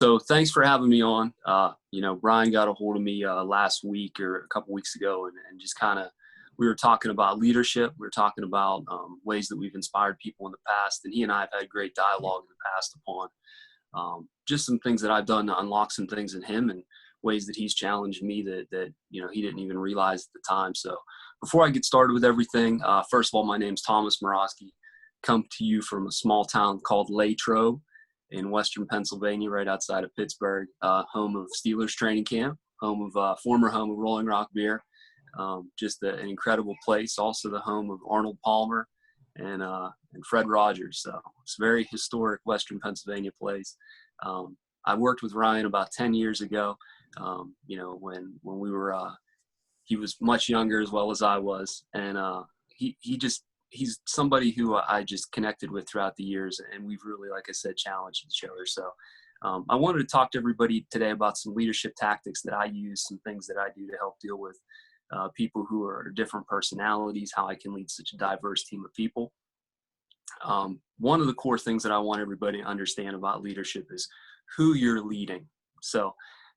So thanks for having me on. Brian got a hold of me last week or a couple weeks ago, and just kind of we were talking about leadership. We were talking about ways that we've inspired people in the past, and he and I have had great dialogue in the past upon just some things that I've done to unlock some things in him, and ways that he's challenged me that he didn't even realize at the time. So before I get started with everything, first of all, my name's Thomas Murawski. Come to you from a small town called Latrobe in Western Pennsylvania, right outside of Pittsburgh, home of Steelers training camp, former home of Rolling Rock beer. Just an incredible place. Also the home of Arnold Palmer and Fred Rogers. So it's a very historic Western Pennsylvania place. I worked with Ryan about 10 years ago. When we were, he was much younger as well as I was. And he's somebody who I just connected with throughout the years, and we've really, like I said, challenged each other. So I wanted to talk to everybody today about some leadership tactics that I use, some things that I do to help deal with people who are different personalities, how I can lead such a diverse team of people. One of the core things that I want everybody to understand about leadership is who you're leading. So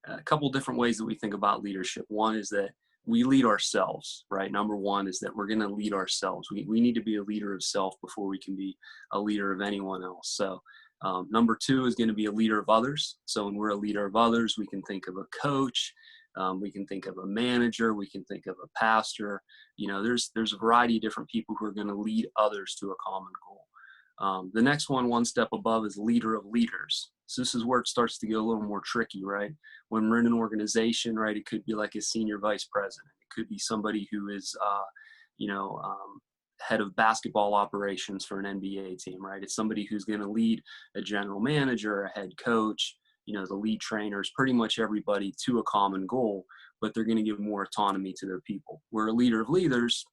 a couple different ways that we think about leadership. One is that we lead ourselves, right? Number one is that we're going to lead ourselves. We need to be a leader of self before we can be a leader of anyone else. So number two is going to be a leader of others. So when we're a leader of others, we can think of a coach, we can think of a manager, we can think of a pastor. There's a variety of different people who are going to lead others to a common goal. The next one step above, is leader of leaders. So this is where it starts to get a little more tricky, right? When we're in an organization, right, it could be like a senior vice president. It could be somebody who is, head of basketball operations for an NBA team, right? It's somebody who's going to lead a general manager, a head coach, the lead trainers, pretty much everybody to a common goal, but they're going to give more autonomy to their people. Where a leader of leaders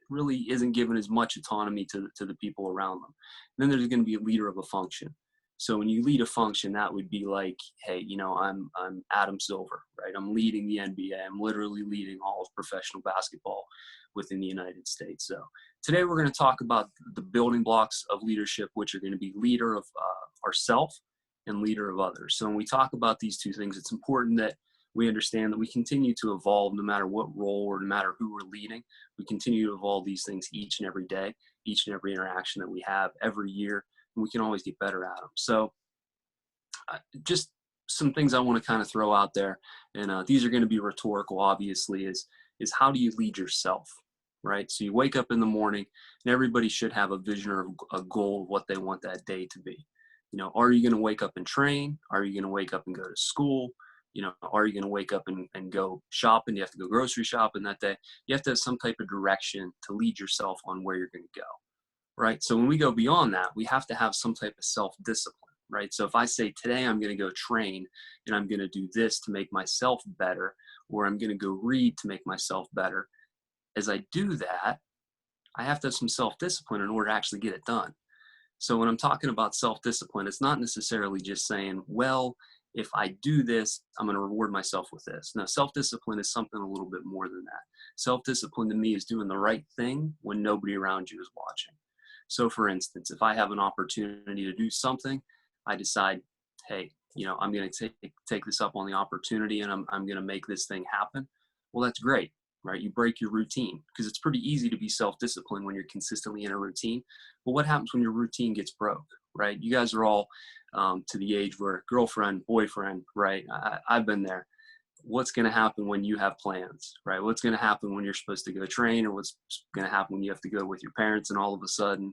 really isn't given as much autonomy to the people around them. And then there's going to be a leader of a function. So when you lead a function, that would be like, hey, I'm Adam Silver, right? I'm leading the NBA. I'm literally leading all of professional basketball within the United States. So today we're going to talk about the building blocks of leadership, which are going to be leader of ourself and leader of others. So when we talk about these two things, it's important that we understand that we continue to evolve no matter what role or no matter who we're leading. We continue to evolve these things each and every day, each and every interaction that we have every year. We can always get better at them. So just some things I want to kind of throw out there, and these are going to be rhetorical, obviously, is how do you lead yourself, right? So you wake up in the morning, and everybody should have a vision or a goal of what they want that day to be. Are you going to wake up and train? Are you going to wake up and go to school? Are you going to wake up and go shopping? Do you have to go grocery shopping that day? You have to have some type of direction to lead yourself on where you're going to go. Right. So when we go beyond that, we have to have some type of self-discipline, right? So if I say today I'm going to go train and I'm going to do this to make myself better, or I'm going to go read to make myself better, as I do that, I have to have some self-discipline in order to actually get it done. So when I'm talking about self-discipline, it's not necessarily just saying, well, if I do this, I'm going to reward myself with this. No, self-discipline is something a little bit more than that. Self-discipline to me is doing the right thing when nobody around you is watching. So for instance, if I have an opportunity to do something, I decide, hey, I'm going to take this up on the opportunity, and I'm going to make this thing happen. Well, that's great, right? You break your routine, because it's pretty easy to be self-disciplined when you're consistently in a routine. But what happens when your routine gets broke, right? You guys are all to the age where girlfriend, boyfriend, right? I've been there. What's going to happen when you have plans, right? What's going to happen when you're supposed to go train, or what's going to happen when you have to go with your parents, and all of a sudden,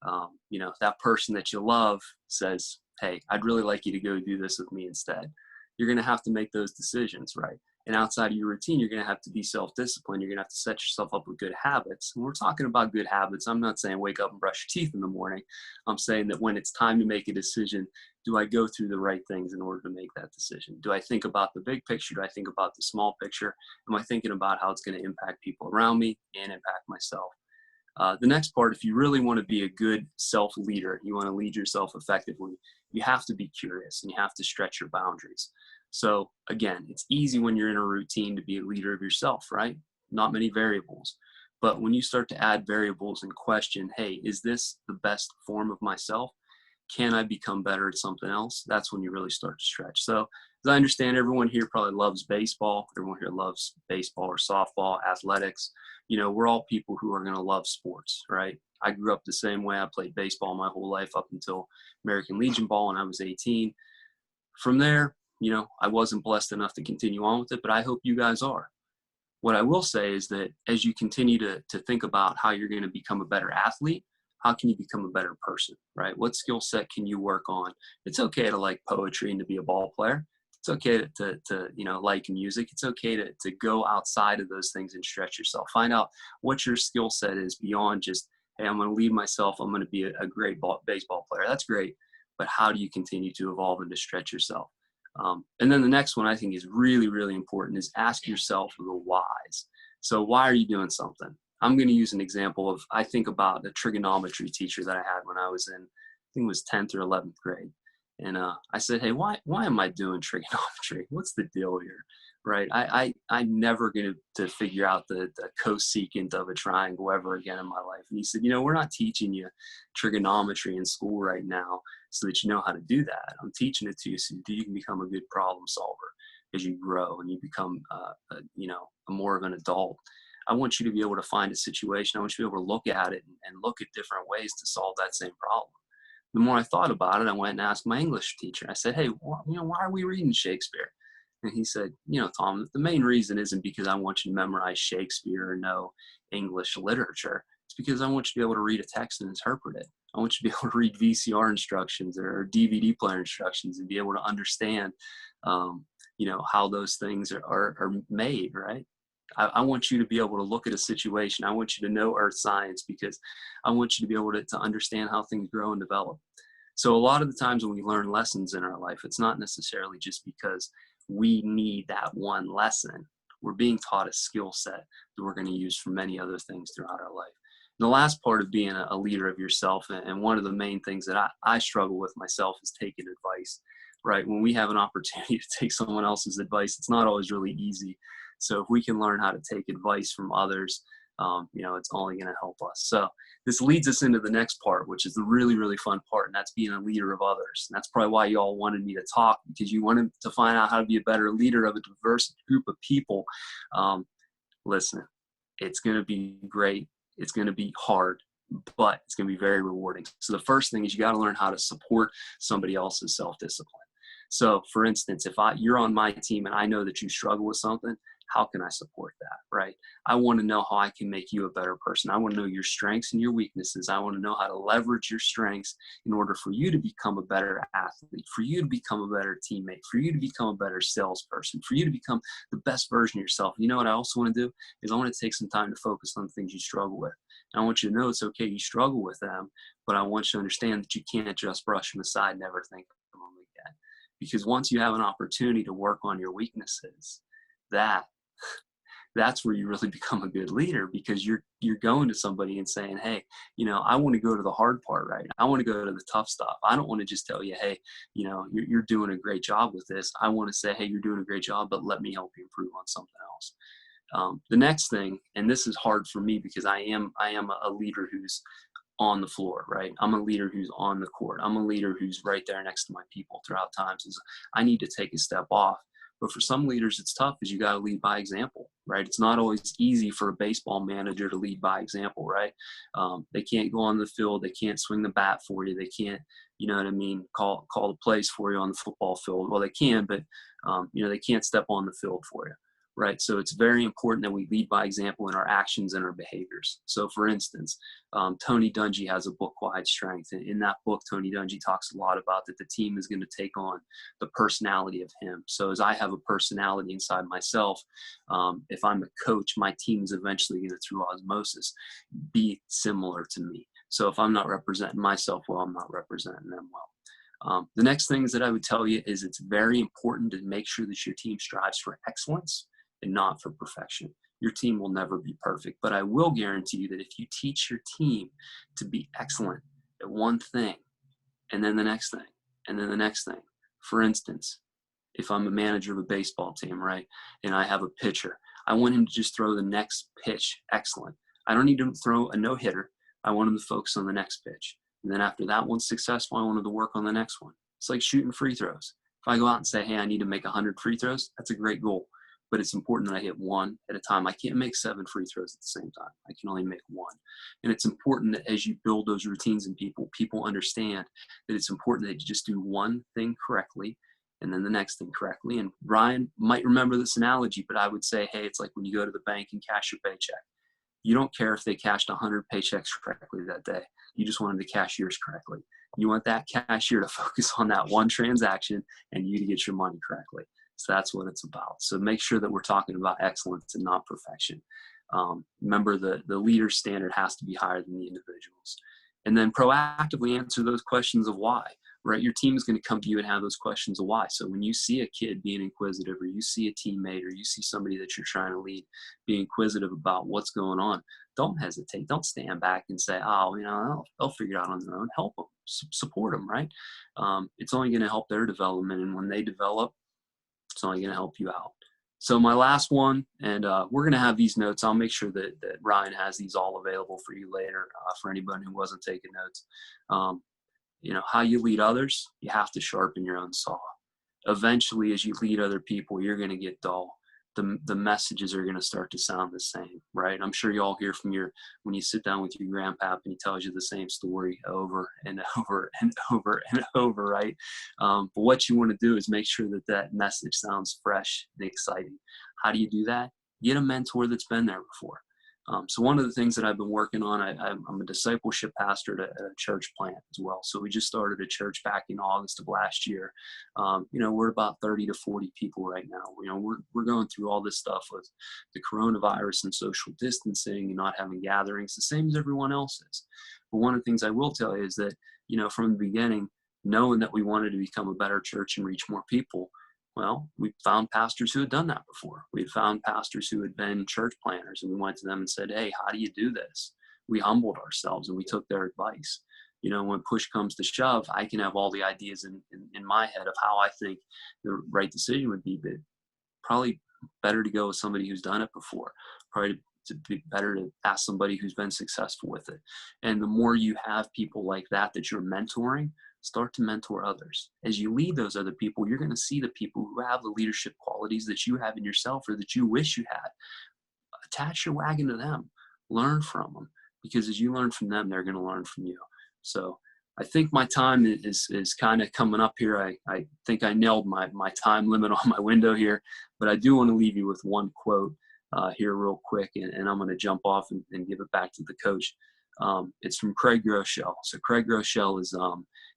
that person that you love says, hey, I'd really like you to go do this with me instead. You're going to have to make those decisions, right? And outside of your routine, you're going to have to be self-disciplined. You're going to have to set yourself up with good habits. And we're talking about good habits. I'm not saying wake up and brush your teeth in the morning. I'm saying that when it's time to make a decision, do I go through the right things in order to make that decision? Do I think about the big picture? Do I think about the small picture? Am I thinking about how it's going to impact people around me and impact myself? The next part, if you really want to be a good self-leader, you want to lead yourself effectively, you have to be curious and you have to stretch your boundaries. So again, it's easy when you're in a routine to be a leader of yourself, right? Not many variables. But when you start to add variables and question, hey, is this the best form of myself? can I become better at something else? That's when you really start to stretch. So as I understand, everyone here probably loves baseball. Everyone here loves baseball or softball, athletics. We're all people who are going to love sports, right? I grew up the same way. I played baseball my whole life up until American Legion ball when I was 18. From there, I wasn't blessed enough to continue on with it, but I hope you guys are. What I will say is that as you continue to think about how you're going to become a better athlete, how can you become a better person, right? What skill set can you work on? It's okay to like poetry and to be a ball player. It's okay to like music. It's okay to go outside of those things and stretch yourself. Find out what your skill set is beyond just, hey, I'm going to leave myself. I'm going to be a great baseball player. That's great. But how do you continue to evolve and to stretch yourself? And then the next one I think is really, really important is ask yourself the whys. So why are you doing something? I'm going to use an example of, I think about a trigonometry teacher that I had when I was in, I think it was 10th or 11th grade. And I said, hey, why am I doing trigonometry? What's the deal here? Right? I'm never going to figure out the cosecant of a triangle ever again in my life. And he said, we're not teaching you trigonometry in school right now so that you know how to do that. I'm teaching it to you so that you can become a good problem solver as you grow and you become, more of an adult. I want you to be able to find a situation. I want you to be able to look at it and look at different ways to solve that same problem. The more I thought about it, I went and asked my English teacher. I said, hey, why are we reading Shakespeare? And he said, Tom, the main reason isn't because I want you to memorize Shakespeare or know English literature. It's because I want you to be able to read a text and interpret it. I want you to be able to read VCR instructions or DVD player instructions and be able to understand, how those things are made, right? I want you to be able to look at a situation. I want you to know earth science because I want you to be able to understand how things grow and develop. So a lot of the times when we learn lessons in our life, it's not necessarily just because we need that one lesson. We're being taught a skill set that we're going to use for many other things throughout our life. And the last part of being a leader of yourself, and one of the main things that I struggle with myself, is taking advice, right? When we have an opportunity to take someone else's advice, it's not always really easy. So if we can learn how to take advice from others, it's only going to help us. So this leads us into the next part, which is the really, really fun part, and that's being a leader of others. And that's probably why you all wanted me to talk, because you wanted to find out how to be a better leader of a diverse group of people. Listen, it's going to be great. It's going to be hard, but it's going to be very rewarding. So the first thing is you got to learn how to support somebody else's self-discipline. So for instance, if you're on my team and I know that you struggle with something, how can I support that, right? I want to know how I can make you a better person. I want to know your strengths and your weaknesses. I want to know how to leverage your strengths in order for you to become a better athlete, for you to become a better teammate, for you to become a better salesperson, for you to become the best version of yourself. You know what I also want to do is I want to take some time to focus on the things you struggle with. And I want you to know it's okay you struggle with them, but I want you to understand that you can't just brush them aside and never think of them again. Because once you have an opportunity to work on your weaknesses, that's where you really become a good leader, because you're going to somebody and saying, hey, I want to go to the hard part, right? I want to go to the tough stuff. I don't want to just tell you, hey, you're doing a great job with this. I want to say, hey, you're doing a great job, but let me help you improve on something else. The next thing, and this is hard for me because I am a leader who's on the floor, right? I'm a leader who's on the court. I'm a leader who's right there next to my people throughout times. I need to take a step off. But for some leaders, it's tough because you got to lead by example, right? It's not always easy for a baseball manager to lead by example, right? They can't go on the field. They can't swing the bat for you. They can't, call the plays for you on the football field. Well, they can, but, they can't step on the field for you, right? So it's very important that we lead by example in our actions and our behaviors. So for instance, Tony Dungy has a book, Quiet Strength. And in that book, Tony Dungy talks a lot about that the team is going to take on the personality of him. So as I have a personality inside myself, if I'm a coach, my team is eventually going to, through osmosis, be similar to me. So if I'm not representing myself well, I'm not representing them well. The next thing is that I would tell you is it's very important to make sure that your team strives for excellence and not for perfection. Your team will never be perfect, but I will guarantee you that if you teach your team to be excellent at one thing, and then the next thing, and then the next thing. For instance, if I'm a manager of a baseball team, right, and I have a pitcher, I want him to just throw the next pitch excellent. I don't need him to throw a no-hitter. I want him to focus on the next pitch. And then after that one's successful, I wanted to work on the next one. It's like shooting free throws. If I go out and say, hey, I need to make 100 free throws, that's a great goal. But it's important that I hit one at a time. I can't make 7 free throws at the same time. I can only make one. And it's important that as you build those routines in people, people understand that it's important that you just do one thing correctly and then the next thing correctly. And Ryan might remember this analogy, but I would say, hey, it's like when you go to the bank and cash your paycheck. You don't care if they cashed 100 paychecks correctly that day. You just want them to cash yours correctly. You want that cashier to focus on that one transaction and you to get your money correctly. So that's what it's about. So make sure that we're talking about excellence and not perfection. Remember, the leader standard has to be higher than the individuals. And then proactively answer those questions of why, right? Your team is going to come to you and have those questions of why. So when you see a kid being inquisitive, or you see a teammate, or you see somebody that you're trying to lead be inquisitive about what's going on, don't hesitate. Don't stand back and say, oh, they'll figure it out on their own. Help them, support them, right? It's only going to help their development. And when they develop, it's only going to help you out. So my last one, and we're going to have these notes. I'll make sure that Ryan has these all available for you later for anybody who wasn't taking notes. How you lead others, you have to sharpen your own saw. Eventually, as you lead other people, you're going to get dull. The messages are going to start to sound the same, right? I'm sure you all hear from when you sit down with your grandpap and he tells you the same story over and over and over and over, right? But what you want to do is make sure that message sounds fresh and exciting. How do you do that? Get a mentor that's been there before. So one of the things that I've been working on, I'm a discipleship pastor at a church plant as well. So we just started a church back in August of last year. We're about 30 to 40 people right now. We're going through all this stuff with the coronavirus and social distancing and not having gatherings, the same as everyone else is. But one of the things I will tell you is that, from the beginning, knowing that we wanted to become a better church and reach more people, well, we found pastors who had done that before. We had found pastors who had been church planners, and we went to them and said, hey, how do you do this? We humbled ourselves and we took their advice. When push comes to shove, I can have all the ideas in my head of how I think the right decision would be, but probably better to go with somebody who's done it before. Probably to be better to ask somebody who's been successful with it. And the more you have people like that you're mentoring, start to mentor others. As you lead those other people, you're going to see the people who have the leadership qualities that you have in yourself or that you wish you had. Attach your wagon to them. Learn from them. Because as you learn from them, they're going to learn from you. So I think my time is kind of coming up here. I think I nailed my time limit on my window here. But I do want to leave you with one quote here real quick. And I'm going to jump off and give it back to the coach. It's from Craig Groeschel. So Craig Groeschel is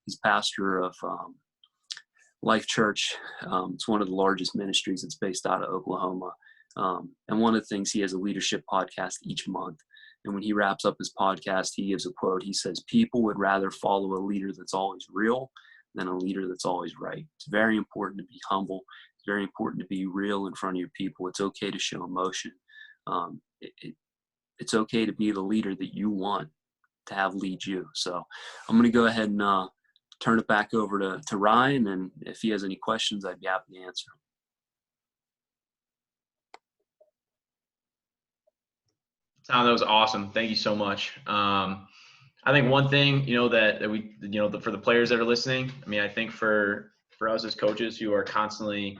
he's pastor of Life Church. It's one of the largest ministries. It's based out of Oklahoma. And one of the things, he has a leadership podcast each month. And when he wraps up his podcast, he gives a quote. He says, people would rather follow a leader that's always real than a leader that's always right. It's very important to be humble. It's very important to be real in front of your people. It's okay to show emotion. It's okay to be the leader that you want to have lead you. So I'm going to go ahead and turn it back over to Ryan. And if he has any questions, I'd be happy to answer them. Tom, that was awesome. Thank you so much. I think one thing, that we, for the players that are listening, I think for us as coaches who are constantly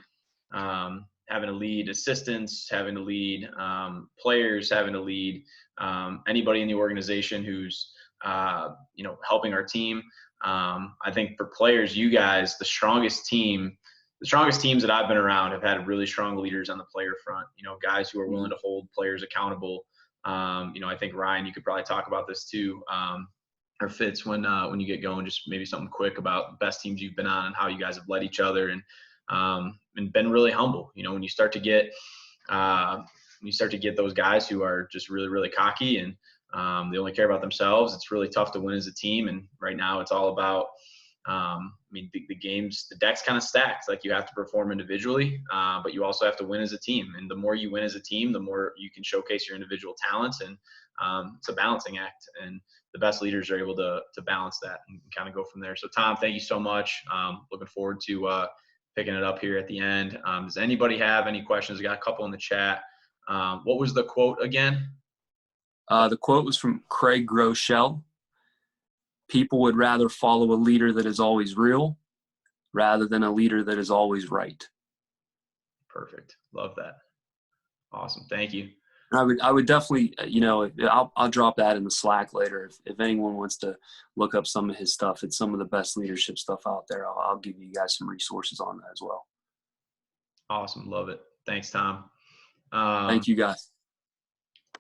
having to lead assistants, having to lead players, having to lead anybody in the organization who's, helping our team. I think for players, you guys, the strongest teams that I've been around have had really strong leaders on the player front, guys who are willing to hold players accountable. I think Ryan, you could probably talk about this too, or Fitz, when you get going, just maybe something quick about the best teams you've been on and how you guys have led each other and been really humble. When you start to get those guys who are just really, really cocky and they only care about themselves, it's really tough to win as a team. And right now it's all about, the deck's kind of stacked. Like, you have to perform individually, but you also have to win as a team. And the more you win as a team, the more you can showcase your individual talents. And it's a balancing act. And the best leaders are able to balance that and kind of go from there. So Tom, thank you so much. Looking forward to picking it up here at the end. Does anybody have any questions? I got a couple in the chat. What was the quote again? The quote was from Craig Groeschel. people would rather follow a leader that is always real rather than a leader that is always right. Perfect. Love that. Awesome. Thank you. I would definitely, I'll drop that in the Slack later. If anyone wants to look up some of his stuff, it's some of the best leadership stuff out there. I'll give you guys some resources on that as well. Awesome. Love it. Thanks, Tom. Thank you, guys.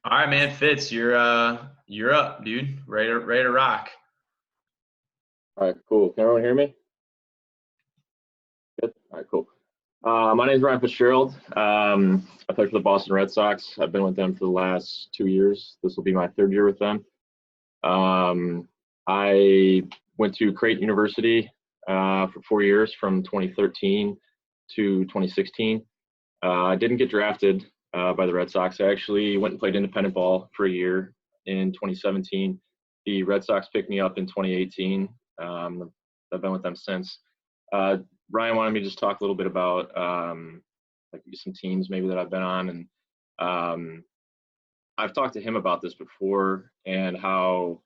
All right, man. Fitz, you're up, dude. Ready to rock. All right, cool. Can everyone hear me? Good. All right, cool. My name is Ryan Fitzgerald. I play for the Boston Red Sox. I've been with them for the last 2 years. This will be my 3rd year with them. I went to Creighton University for 4 years, from 2013 to 2016. I didn't get drafted by the Red Sox. I actually went and played independent ball for a year in 2017. The Red Sox picked me up in 2018. I've been with them since. Ryan wanted me to just talk a little bit about like some teams maybe that I've been on, and I've talked to him about this before, and how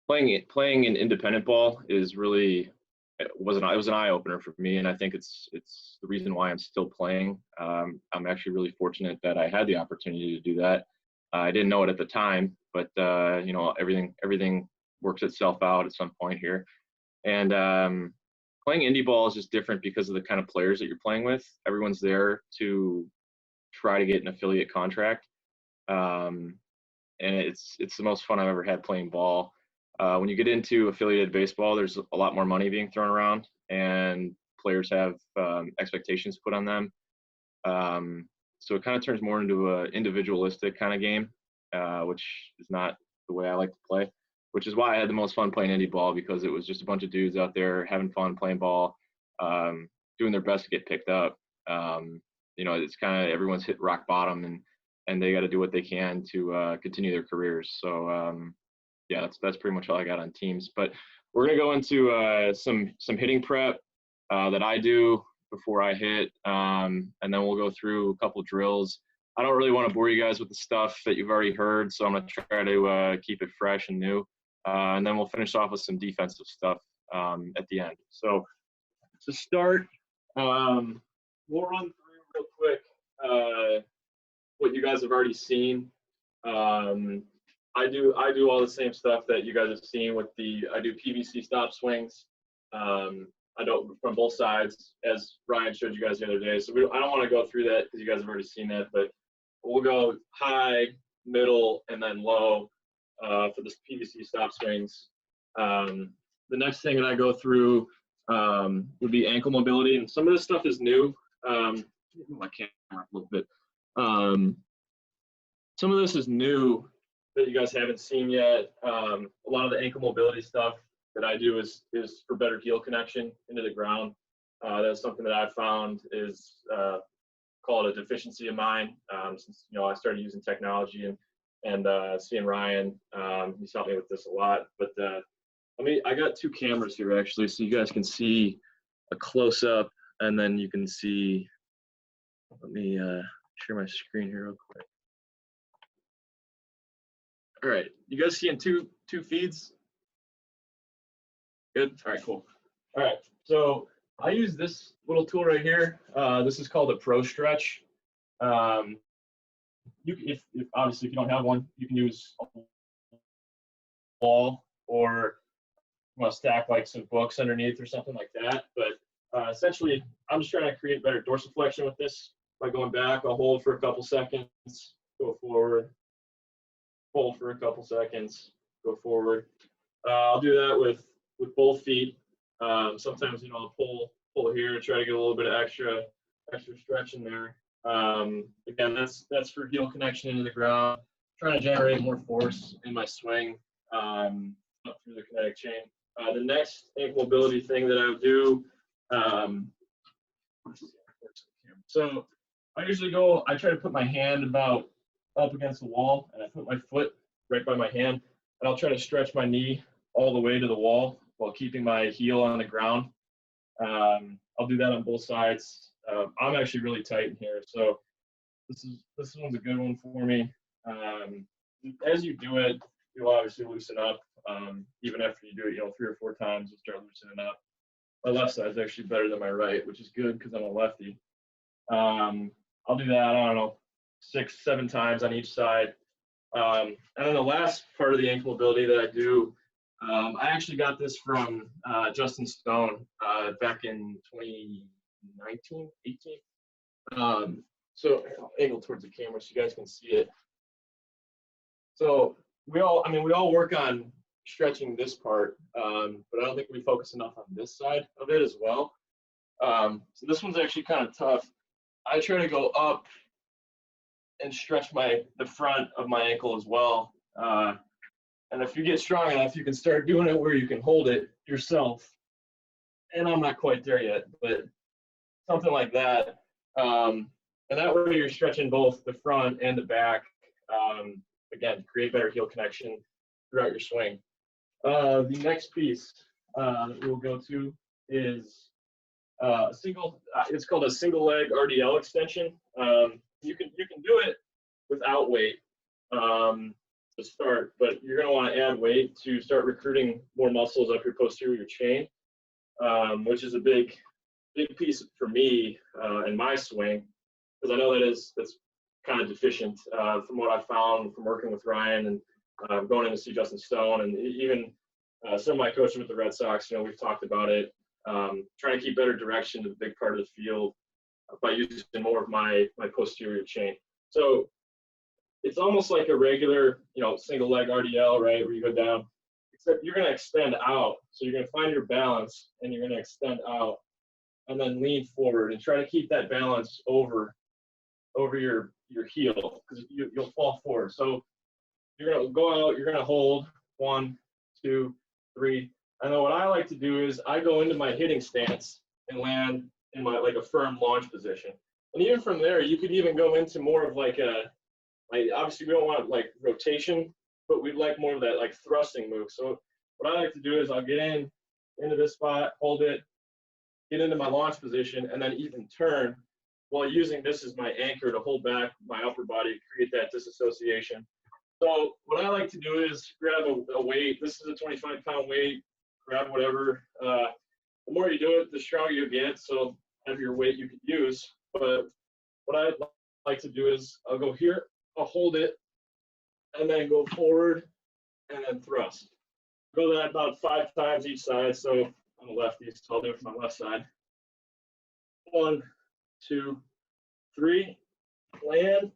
playing in independent ball is really it was an eye opener for me, and I think it's the reason why I'm still playing. I'm actually really fortunate that I had the opportunity to do that. I didn't know it at the time, but everything works itself out at some point here, and playing indie ball is just different because of the kind of players that you're playing with. Everyone's there to try to get an affiliate contract, and it's the most fun I've ever had playing ball. When you get into affiliated baseball, there's a lot more money being thrown around, and players have expectations put on them. So it kind of turns more into an individualistic kind of game, which is not the way I like to play. Which is why I had the most fun playing indie ball, because it was just a bunch of dudes out there having fun playing ball, doing their best to get picked up. It's kind of everyone's hit rock bottom, and they got to do what they can to continue their careers. So yeah, that's pretty much all I got on teams. But we're gonna go into some hitting prep that I do before I hit, and then we'll go through a couple drills. I don't really want to bore you guys with the stuff that you've already heard, so I'm gonna try to keep it fresh and new. And then we'll finish off with some defensive stuff at the end. So to start, we'll run through real quick what you guys have already seen. I do all the same stuff that you guys have seen with I do PVC stop swings. I don't from both sides, as Ryan showed you guys the other day. So I don't want to go through that because you guys have already seen that, but we'll go high, middle, and then low for the PVC stop swings. The next thing that I go through would be ankle mobility, and some of this stuff is new. My camera a little bit. Some of this is new that you guys haven't seen yet. A lot of the ankle mobility stuff that I do is for better heel connection into the ground. That's something that I've found is call it a deficiency of mine, since I started using technology and seeing Ryan. He's helped me with this a lot. But I got 2 cameras here actually, so you guys can see a close up, and then you can see. Let me share my screen here real quick. All right, you guys seeing two feeds? Good. All right, cool. All right, so I use this little tool right here. This is called a Pro Stretch. If obviously if you don't have one, you can use a wall, or you want to stack like some books underneath or something like that. But essentially, I'm just trying to create better dorsiflexion with this by going back. I'll hold for a couple seconds, go forward, hold for a couple seconds, go forward. I'll do that with both feet. Sometimes I'll pull here, try to get a little bit of extra stretch in there. Again, that's for heel connection into the ground. Trying to generate more force in my swing up through the kinetic chain. The next ankle mobility thing that I would do. So I usually I try to put my hand about up against the wall, and I put my foot right by my hand, and I'll try to stretch my knee all the way to the wall while keeping my heel on the ground. I'll do that on both sides. I'm actually really tight in here, so this one's a good one for me. As you do it, you'll obviously loosen up. Even after you do it, 3 or 4 times, you'll start loosening up. My left side is actually better than my right, which is good because I'm a lefty. I'll do that, I don't know, 6, 7 times on each side. And then the last part of the ankle mobility that I do, I actually got this from Justin Stone back in 2019, 18. So I'll angle towards the camera so you guys can see it. So we all work on stretching this part, but I don't think we focus enough on this side of it as well. So this one's actually kind of tough. I try to go up and stretch the front of my ankle as well. And if you get strong enough, you can start doing it where you can hold it yourself. And I'm not quite there yet, but something like that. And that way you're stretching both the front and the back. Again, create better heel connection throughout your swing. The next piece that we'll go to is it's called a single leg RDL extension. You can do it without weight to start, but you're going to want to add weight to start recruiting more muscles up your posterior chain, which is a big piece for me in my swing, because I know that's kind of deficient from what I found from working with Ryan and going in to see Justin Stone, and even some of my coaches with the Red Sox. We've talked about it. Trying to keep better direction to the big part of the field by using more of my posterior chain. So it's almost like a regular, single leg RDL, right, where you go down, except you're going to extend out. So you're going to find your balance, and you're going to extend out, and then lean forward and try to keep that balance over your heel, because you'll fall forward. So you're going to go out, you're going to hold 1, 2, 3. And then what I like to do is I go into my hitting stance and land in like a firm launch position. And even from there, you could even go into more of obviously we don't want rotation, but we'd like more of that thrusting move. So what I like to do is I'll get into this spot, hold it, get into my launch position, and then even turn while using this as my anchor to hold back my upper body, create that disassociation. So what I like to do is grab a weight. This is a 25-pound weight. Grab whatever. The more you do it, the stronger you get. So heavier weight you could use. But what I like to do is I'll go here, I'll hold it, and then go forward, and then thrust. Go that about 5 times each side. So I'm a lefty, so I'll do it from my left side. 1, 2, 3, land,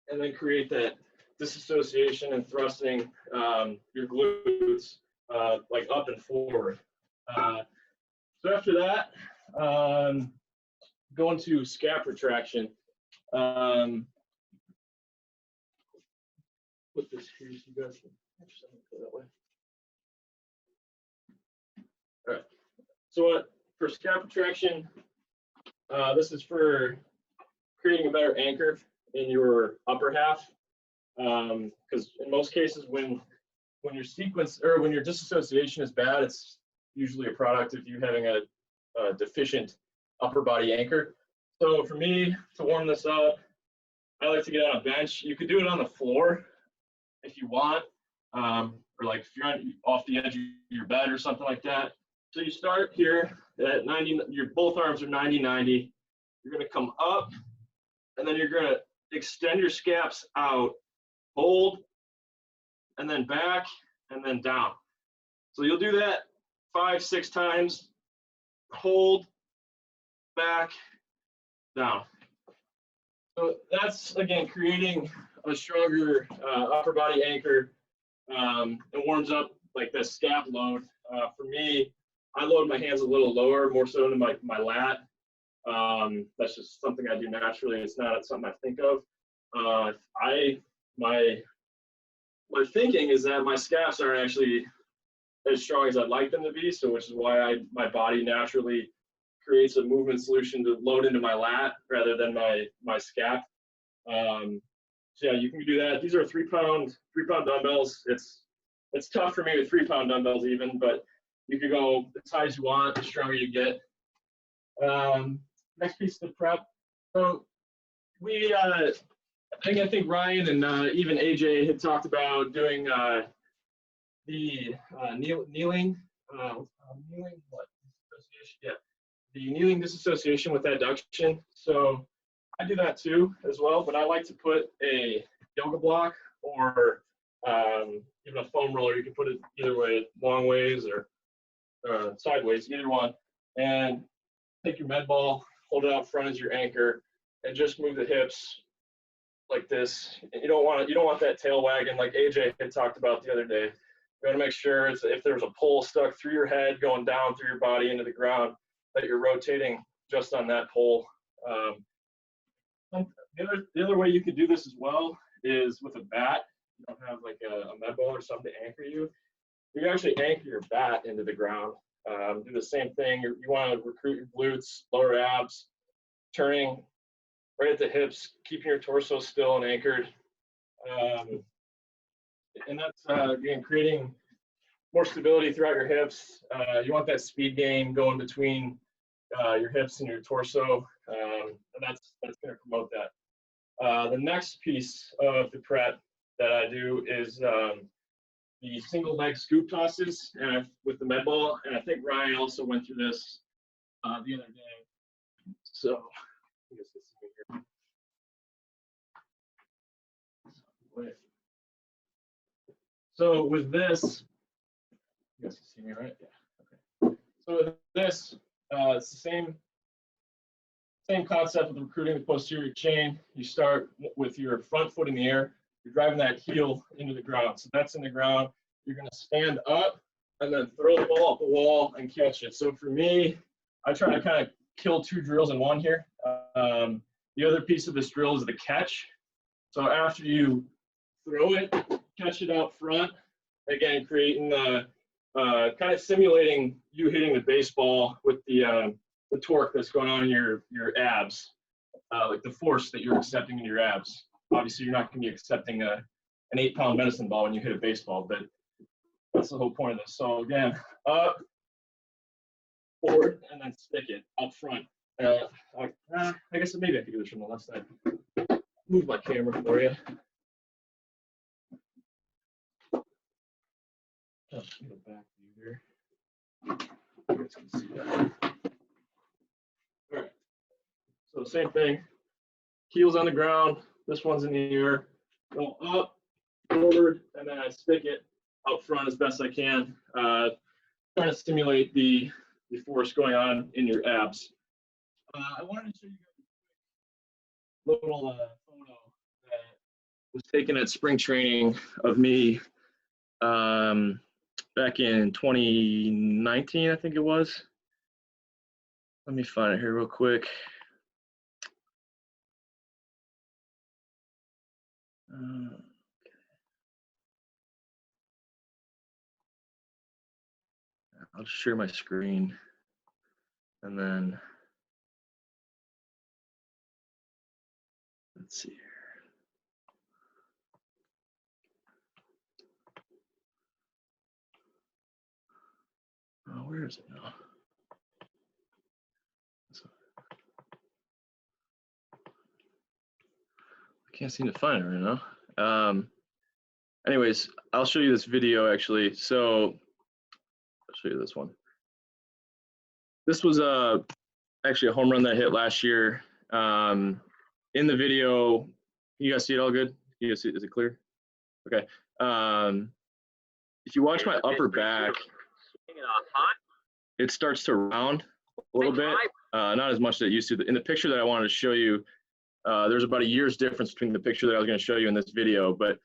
and then create that disassociation and thrusting your glutes up and forward. So after that, go into scap retraction. Put this here so you guys can go that way. All right. So for scap retraction, this is for creating a better anchor in your upper half, because in most cases when your sequence or when your disassociation is bad, it's usually a product of you having a deficient upper body anchor. So for me to warm this up, I like to get on a bench. You could do it on the floor if you want, or if you're off the edge of your bed or something like that. So you start here at 90, both arms are 90-90. You're going to come up, and then you're going to extend your scaps out, hold, and then back, and then down. So you'll do that 5, 6 times, hold, back, down. So that's, again, creating a stronger upper body anchor. It warms up the scap load. For me, I load my hands a little lower, more so into my lat. That's just something I do naturally. It's not something I think of. My thinking is that my scaps aren't actually as strong as I'd like them to be, so which is why my body naturally creates a movement solution to load into my lat rather than my scap. So yeah, you can do that. These are 3-pound dumbbells. It's tough for me with 3-pound dumbbells even, but you could go as high as you want, the stronger you get. Next piece of the prep. So I think Ryan and even AJ had talked about doing the kneeling what? Disassociation? Yeah, the kneeling disassociation with adduction. So I do that too as well, but I like to put a yoga block or even a foam roller. You can put it either way, long ways or sideways, either one. And take your med ball, hold it out front as your anchor, and just move the hips like this. You don't want that tail wagging like AJ had talked about the other day. You want to make sure if there's a pole stuck through your head going down through your body into the ground, that you're rotating just on that pole. The other way you could do this as well is with a bat. You don't have like a med ball or something to anchor you. You can actually anchor your bat into the ground. Do the same thing. You want to recruit your glutes, lower abs, turning right at the hips, keeping your torso still and anchored. And that's, again, creating more stability throughout your hips. You want that speed gain going between your hips and your torso, and that's going to promote that. The next piece of the prep that I do is the single leg scoop tosses with the med ball, and I think Ryan also went through this the other day. So, I guess this is here. So with this, you guys can see me, right? Yeah. Okay. So with this, it's the same concept with recruiting the posterior chain. You start with your front foot in the air. You're driving that heel into the ground. So that's in the ground. You're going to stand up and then throw the ball up the wall and catch it. So for me, I try to kind of kill two drills in one here. The other piece of this drill is the catch. So after you throw it, catch it out front, again, creating kind of simulating you hitting the baseball with the torque that's going on in your abs, like the force that you're accepting in your abs. Obviously, you're not going to be accepting an 8-pound medicine ball when you hit a baseball, but that's the whole point of this. So again, up, forward, and then stick it up front. I guess maybe I could do this from the left side. Move my camera for you. Just get a back view here. You guys can see that. All right. So same thing. Heels on the ground. This one's in the air. Go up, forward, and then I stick it out front as best I can. Trying to stimulate the force going on in your abs. I wanted to show you guys a little photo that was taken at spring training of me back in 2019, I think it was. Let me find it here real quick. I'll just share my screen and then let's see here. Oh, where is it now? I can't seem to find it right now. Anyways, I'll show you this video actually. So I'll show you this one. This was actually a home run that I hit last year. In the video, you guys see it all good? You guys see, is it clear? Okay. If you watch my upper back, it starts to round a little bit, not as much as it used to. In the picture that I wanted to show you, there's about a year's difference between the picture that I was going to show you in this video. But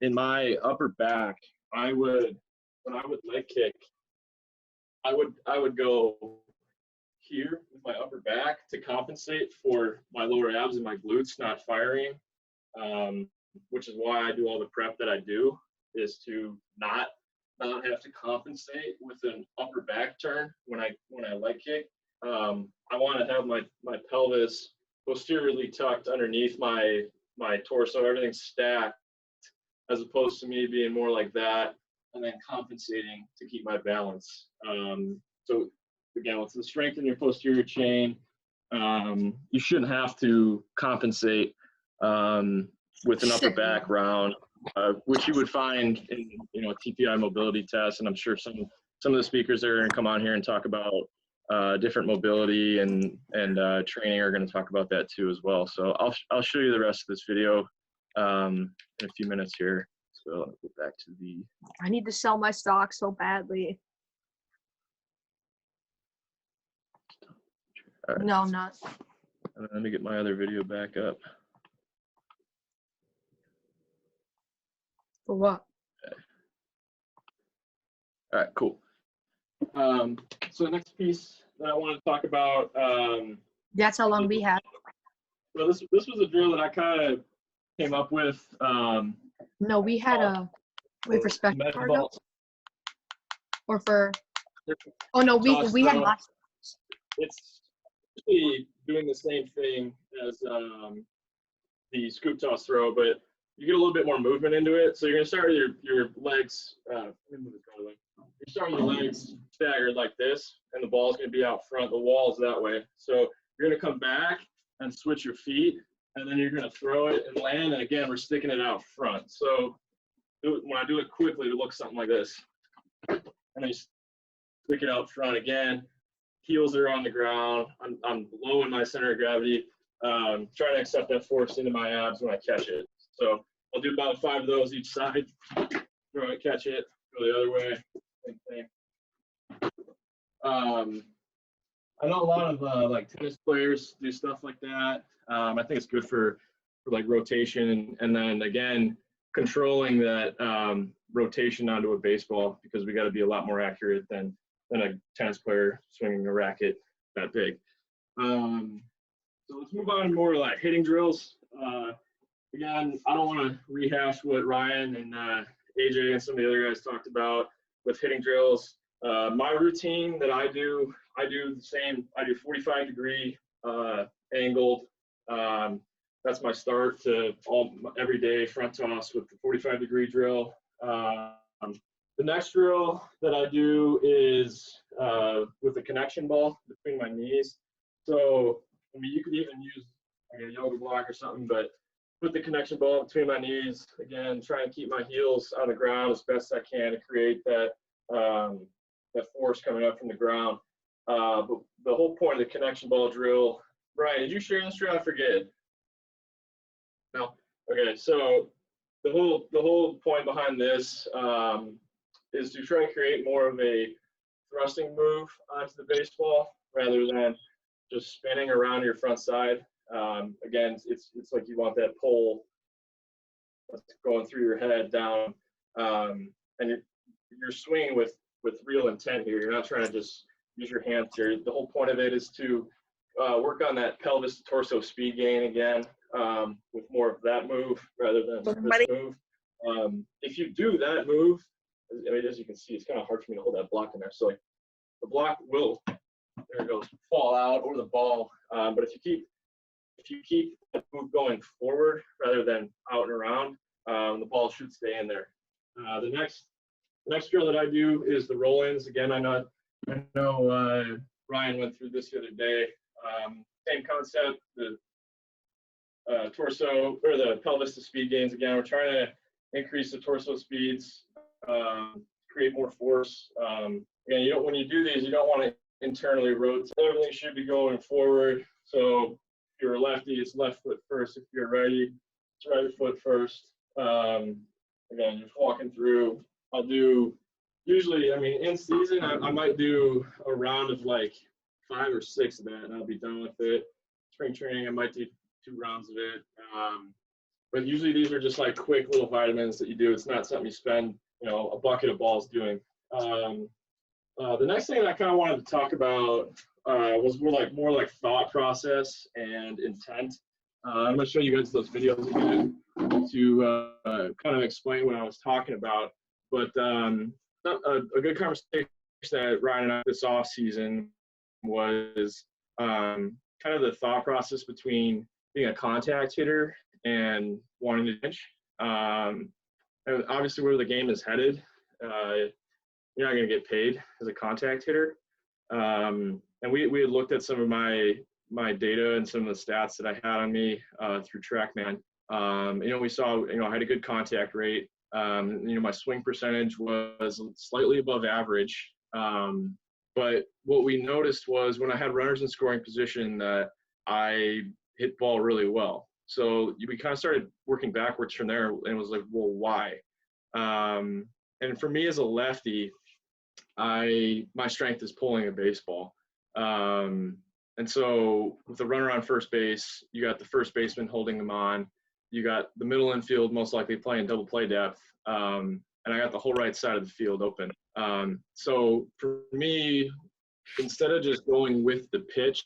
in my upper back, when I would leg kick, I would go here with my upper back to compensate for my lower abs and my glutes not firing, which is why I do all the prep that I do, is to not have to compensate with an upper back turn when I leg kick. I want to have my pelvis posteriorly tucked underneath my torso, everything stacked, as opposed to me being more like that and then compensating to keep my balance. So again, with the strength in your posterior chain, you shouldn't have to compensate with an upper back round which you would find in, you know, a TPI mobility test. And I'm sure some of the speakers that are going to come on here and talk about different mobility and training are going to talk about that too as well. So I'll show you the rest of this video in a few minutes here. So I'll go back to the. I need to sell my stock so badly. Right. No, I'm not. Let me get my other video back up. For what? Okay. All right, cool. So the next piece that I want to talk about. That's how long we have. Well, this was a drill that I kind of came up with. No, we had a wait for special med cargo ball. or for. Oh no, we had throw. lots. It's really doing the same thing as the scoop toss throw, but you get a little bit more movement into it. So you're gonna start with your legs. Let me move this out of the way. You're starting your legs staggered like this, and the ball's gonna be out front. The wall's that way. So you're gonna come back and switch your feet, and then you're gonna throw it and land. And again, we're sticking it out front. So when I do it quickly, it looks something like this. And then you stick it out front again. Heels are on the ground. I'm low in my center of gravity. Trying to accept that force into my abs when I catch it. So I'll do about 5 of those each side. Throw it, catch it, go the other way. Same thing. I know a lot of like tennis players do stuff like that. I think it's good for like rotation and then again controlling that rotation onto a baseball, because we got to be a lot more accurate than a tennis player swinging a racket that big. So let's move on to more like hitting drills. Again, I don't want to rehash what Ryan and AJ and some of the other guys talked about with hitting drills. My routine that I do the same. I do 45-degree angled. That's my start to every day front toss with the 45-degree drill. The next drill that I do is with a connection ball between my knees. So, I mean, you could even use like a yoga block or something, but put the connection ball between my knees. Again, try and keep my heels on the ground as best I can to create that that force coming up from the ground. But the whole point of the connection ball drill, Brian, did you share this drill? I forget. No. Okay, so the whole point behind this is to try and create more of a thrusting move onto the baseball rather than just spinning around your front side. Again, it's like you want that pull that's going through your head down, and you're swinging with real intent here. You're not trying to just use your hands here. The whole point of it is to work on that pelvis to torso speed gain again, with more of that move rather than this move. If you do that move, I mean, as you can see, it's kind of hard for me to hold that block in there. So like, the block will, there it goes, fall out or the ball. But if you keep that move going forward rather than out and around, the ball should stay in there. The next drill that I do is the roll-ins. Again, I know Ryan went through this the other day. Same concept, the torso or the pelvis to speed gains. Again, we're trying to increase the torso speeds, create more force. Again, when you do these, you don't want to internally rotate. Everything should be going forward. So if you're a lefty, it's left foot first. If you're righty, it's right foot first. Again, just walking through. I'll do usually, I mean, in season, I might do a round of like 5 or 6 of that, and I'll be done with it. Spring training, I might do 2 rounds of it. But usually these are just like quick little vitamins that you do. It's not something you spend, a bucket of balls doing. The next thing that I kind of wanted to talk about was more like thought process and intent. I'm going to show you guys those videos again to kind of explain what I was talking about. But a good conversation that Ryan and I this off season was kind of the thought process between being a contact hitter and wanting to pitch. And obviously, where the game is headed, you're not going to get paid as a contact hitter. And we had looked at some of my data and some of the stats that I had on me through TrackMan. We saw, I had a good contact rate. My swing percentage was slightly above average. But what we noticed was when I had runners in scoring position that I hit ball really well. So we kind of started working backwards from there, and it was like, well, why? And for me as a lefty, my strength is pulling a baseball. And so with the runner on first base, you got the first baseman holding them on. You got the middle infield most likely playing double play depth. And I got the whole right side of the field open. So for me, instead of just going with the pitch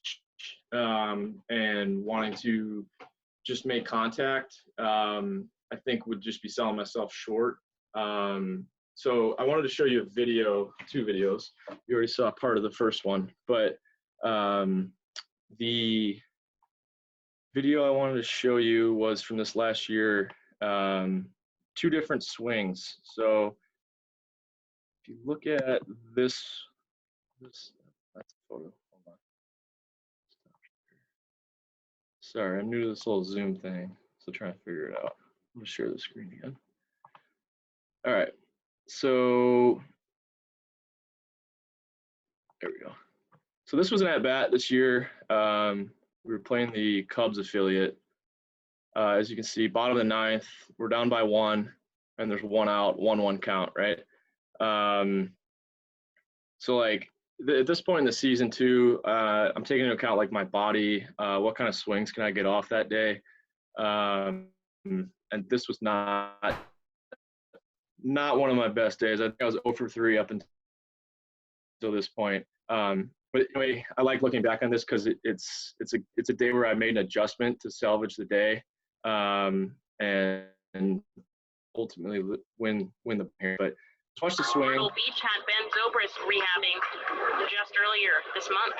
and wanting to just make contact, I think would just be selling myself short. So I wanted to show you a video, 2 videos. You already saw part of the first one, but the video I wanted to show you was from this last year, 2 different swings. So if you look at this that's a photo. Hold on. Sorry, I'm new to this little Zoom thing, so trying to figure it out. I'm gonna share the screen again. All right, so there we go. So this was an at-bat this year. We were playing the Cubs affiliate. As you can see, bottom of the 9th, we're down by 1, and there's 1 out, 1-1 count, right? So like at this point in the season too, I'm taking into account like my body, what kind of swings can I get off that day, and this was not one of my best days. I think I was 0 for 3 up until this point. But anyway, I like looking back on this because it's a day where I made an adjustment to salvage the day, and ultimately win the pair. But watch the swing. Myrtle Beach had Ben Zobrist rehabbing just earlier this month.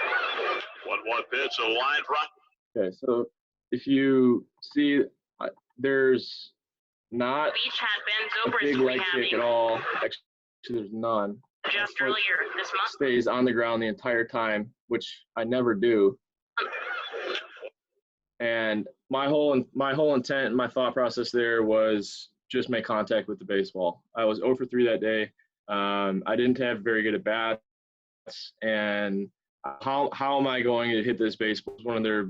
1-1 pitch, a line drive. Okay, so if you see, there's not Beach had a Ben big Zobrist leg kick at rehabbing all. Actually, there's none. just earlier this month. Stays on the ground the entire time, which I never do. And my whole intent and my thought process there was just make contact with the baseball. I was 0 for 3 that day. I didn't have very good at bats, and how am I going to hit this baseball? It's one of their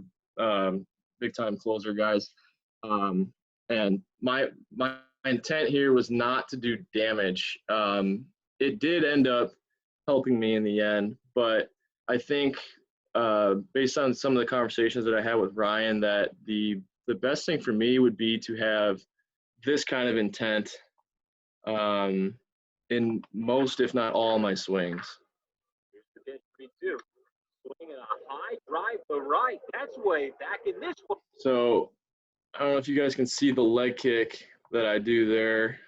big time closer guys, and my intent here was not to do damage. It did end up helping me in the end, but I think based on some of the conversations that I had with Ryan, that the best thing for me would be to have this kind of intent in most, if not all, my swings. Here's the pitch, 3-2. Swinging a high drive to right. That's way back in this one. So I don't know if you guys can see the leg kick that I do there.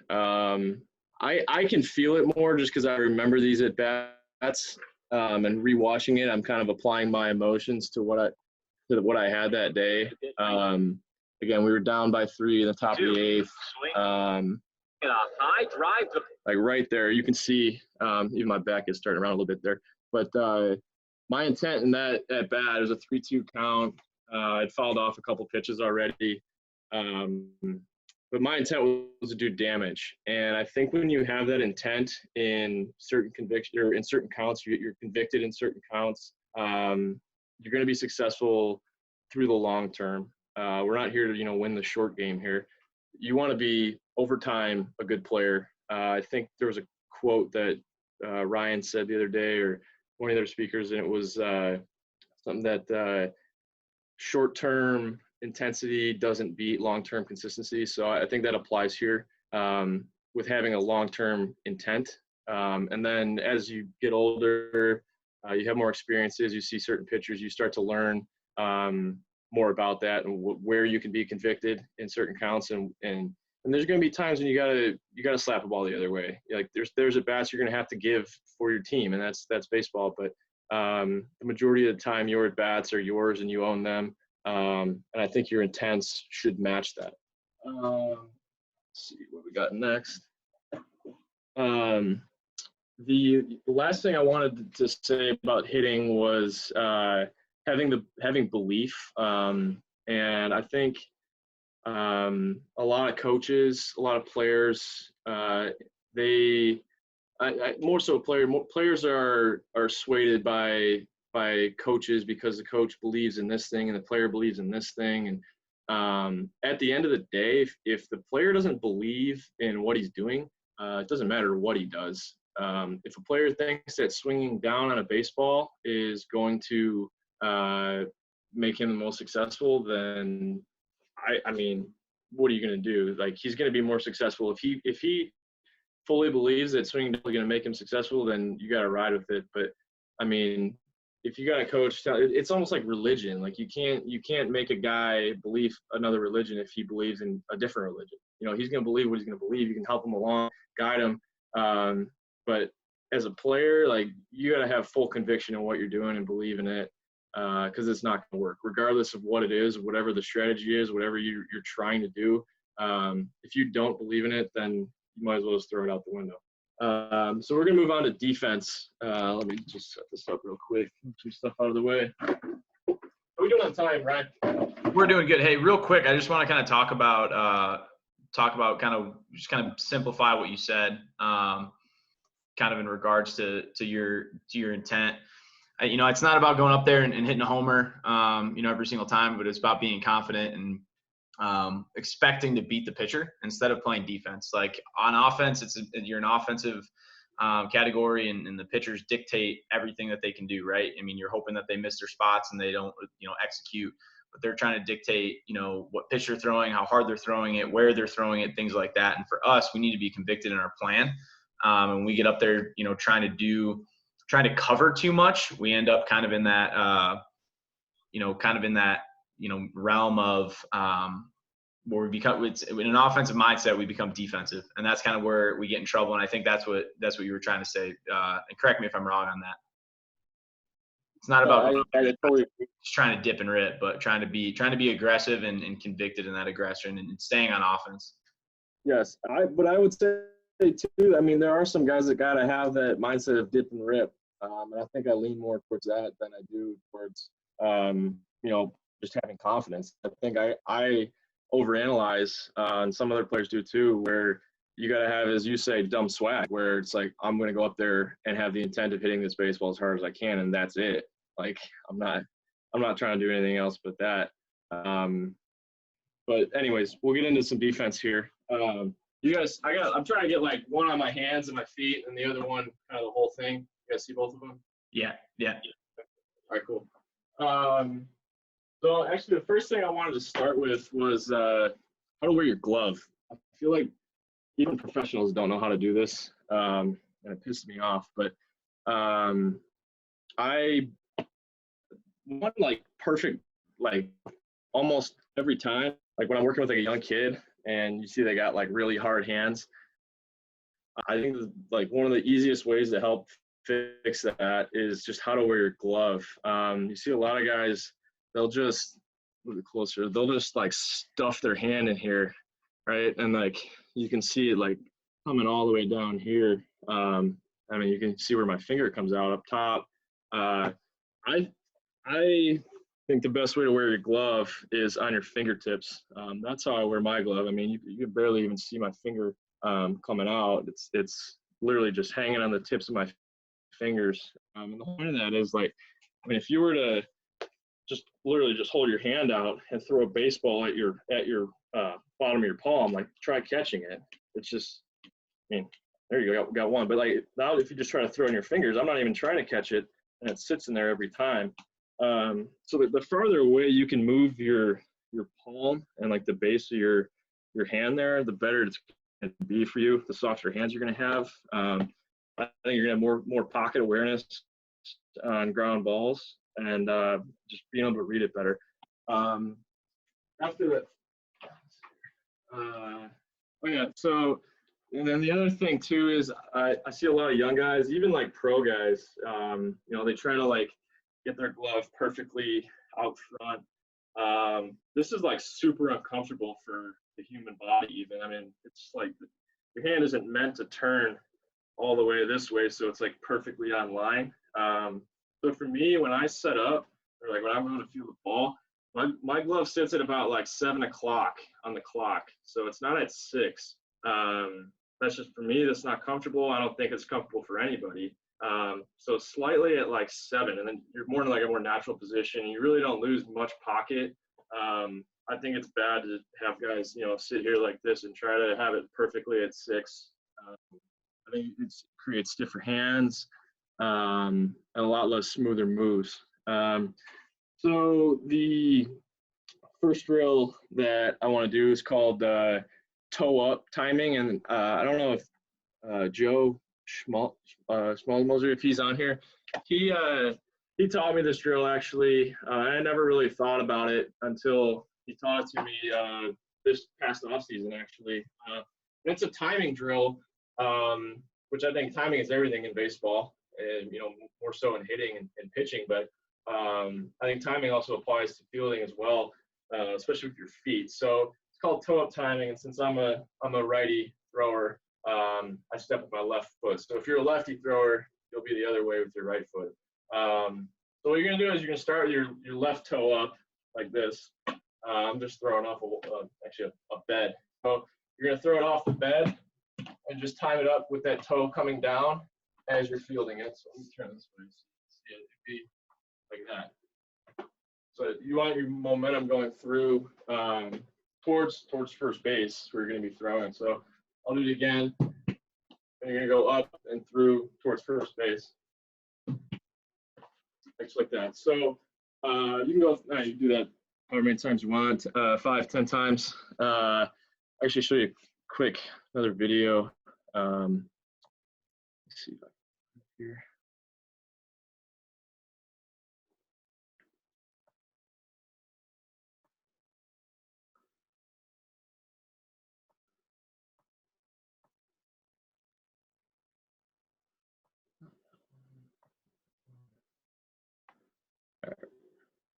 I can feel it more just because I remember these at bats, and rewatching it, I'm kind of applying my emotions to what I had that day. Again, we were down by 3 in the top of the 8th. A high drive to Like right there, you can see even my back is starting around a little bit there. But my intent in that at bat is a 3-2 count. I'd fouled off a couple pitches already. But my intent was to do damage. And I think when you have that intent in certain conviction or in certain counts, you're convicted in certain counts, you're going to be successful through the long term. We're not here to, win the short game here. You want to be over time a good player. I think there was a quote that Ryan said the other day, or one of their speakers, and it was something that short-term intensity doesn't beat long-term consistency. So I think that applies here with having a long-term intent. And then as you get older, you have more experiences, you see certain pitchers, you start to learn more about that and where you can be convicted in certain counts. And there's going to be times when you gotta slap a ball the other way. Like there's at bats you're going to have to give for your team, and that's baseball. But the majority of the time, your at bats are yours and you own them. And I think your intents should match that. Let's see what we got next. The last thing I wanted to say about hitting was having belief. And I think a lot of coaches, a lot of players, more so players are swayed by coaches because the coach believes in this thing and the player believes in this thing. And at the end of the day, if the player doesn't believe in what he's doing, it doesn't matter what he does. If a player thinks that swinging down on a baseball is going to make him the most successful, then I mean, what are you going to do? Like, he's going to be more successful if he fully believes that swinging down is going to make him successful. Then you got to ride with it. But I mean, if you got a coach, it's almost like religion. Like, you can't make a guy believe another religion if he believes in a different religion. You know, he's going to believe what he's going to believe. You can help him along, guide him. But as a player, like, you got to have full conviction in what you're doing and believe in it, because it's not going to work, regardless of what it is, whatever the strategy is, whatever you're trying to do. If you don't believe in it, then you might as well just throw it out the window. So we're going to move on to defense. Let me just set this up real quick. Some stuff out of the way. How are we doing on time, Ryan? We're doing good. Hey, real quick, I just want to kind of talk about kind of simplify what you said, kind of in regards to your intent. You know, it's not about going up there and hitting a homer, you know, every single time, but it's about being confident and expecting to beat the pitcher instead of playing defense. Like, on offense, you're an offensive category, and the pitchers dictate everything that they can do, right? I mean, you're hoping that they miss their spots and they don't, you know, execute, but they're trying to dictate, you know, what pitch they're throwing, how hard they're throwing it, where they're throwing it, things like that. And for us, we need to be convicted in our plan. And we get up there, you know, trying to cover too much, we end up kind of in that, realm of where we become, it's in an offensive mindset, we become defensive, and that's kind of where we get in trouble. And I think that's what you were trying to say. And correct me if I'm wrong on that. It's not about just trying to dip and rip, but trying to be aggressive and convicted in that aggression and staying on offense. Yes, but I would say too, I mean, there are some guys that got to have that mindset of dip and rip. And I think I lean more towards that than I do towards, you know, just having confidence. I think I overanalyze, and some other players do too, where you got to have, as you say, dumb swag, where it's like, I'm going to go up there and have the intent of hitting this baseball as hard as I can, and that's it. Like, I'm not trying to do anything else but that. But anyways, we'll get into some defense here. You guys, I'm trying to get like one on my hands and my feet, and the other one kind of the whole thing. You guys see both of them? Yeah. All right, cool. So actually, the first thing I wanted to start with was how to wear your glove. I feel like even professionals don't know how to do this, and it pissed me off. But I want like perfect, like almost every time, like when I'm working with like a young kid and you see they got like really hard hands, I think like one of the easiest ways to help fix that is just how to wear your glove. You see a lot of guys, they'll just move it closer. They'll just like stuff their hand in here, right? And like you can see it like coming all the way down here. I mean, you can see where my finger comes out up top. I think the best way to wear your glove is on your fingertips. That's how I wear my glove. I mean, you can barely even see my finger coming out. It's literally just hanging on the tips of my fingers. And the point of that is like, I mean, if you were to just literally just hold your hand out and throw a baseball at your bottom of your palm, like try catching it. It's just, I mean, there you go, got one. But like now, if you just try to throw in your fingers, I'm not even trying to catch it, and it sits in there every time. So the farther away you can move your palm and like the base of your hand there, the better it's going to be for you. The softer hands you're going to have. I think you're going to have more pocket awareness on ground balls and just being able to read it better. After that, so and then the other thing too is I see a lot of young guys, even like pro guys, you know, they try to like get their glove perfectly out front. This is like super uncomfortable for the human body even. I mean, it's like your hand isn't meant to turn all the way this way, so it's like perfectly on line. So for me, when I set up, or like when I'm going to feel the ball, My glove sits at about like 7 o'clock on the clock, so it's not at 6. That's just for me. That's not comfortable. I don't think it's comfortable for anybody. So slightly at like 7, and then you're more in like a more natural position. You really don't lose much pocket. I think it's bad to have guys, sit here like this and try to have it perfectly at 6. I think it creates stiffer hands and a lot less smoother moves. So the first drill that I want to do is called toe up timing, and I don't know if Joe Schmalmoser, if he's on here, he taught me this drill actually. I never really thought about it until he taught it to me this past off season actually. It's a timing drill, which I think timing is everything in baseball, and more so in hitting and pitching, but I think timing also applies to fielding as well, especially with your feet. So it's called toe up timing, and since I'm a righty thrower, I step with my left foot. So if you're a lefty thrower, you'll be the other way with your right foot. So what you're gonna do is you're gonna start your left toe up like this. I'm just throwing off actually a bed. So you're gonna throw it off the bed and just time it up with that toe coming down as you're fielding it. So let me turn this way so you can see it. It'd be like that. So you want your momentum going through towards first base where you're going to be throwing. So I'll do it again. And you're going to go up and through towards first base. Just like that. So you can go, you can do that however many times you want, 5, 10 times. Actually show you quick another video. Let's see if I can here.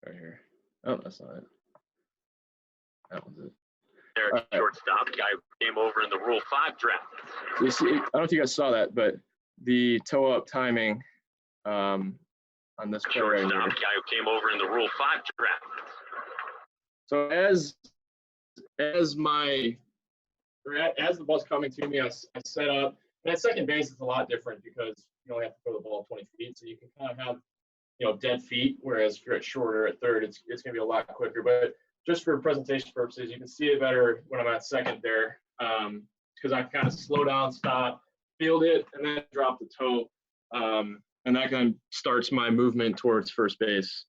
Right here. Oh, that's not it. That one's it. There, right. Shortstop guy who came over in the Rule 5 draft. You see, I don't know if you guys saw that, but the toe up timing on this play right here. Shortstop guy who came over in the Rule 5 draft. So as the ball's coming to me, I set up. And at second base, it's a lot different because you only have to throw the ball 20 feet, so you can kind of have dead feet, whereas if you're at shorter at third, it's going to be a lot quicker. But just for presentation purposes, you can see it better when I'm at second there, because I kind of slow down, stop, field it, and then drop the toe, and that kind of starts my movement towards first base.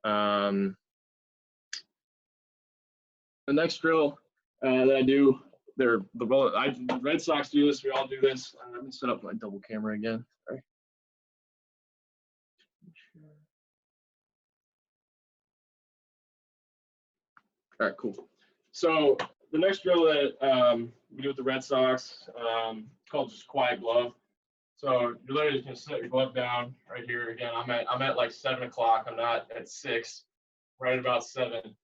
The next drill that I do, the Red Sox do this. We all do this. Let me set up my double camera again. Sorry. All right, cool. So the next drill that we do with the Red Sox, called just quiet glove. So you're literally just gonna set your glove down right here. Again, I'm at like 7 o'clock. I'm not at 6. Right about 7.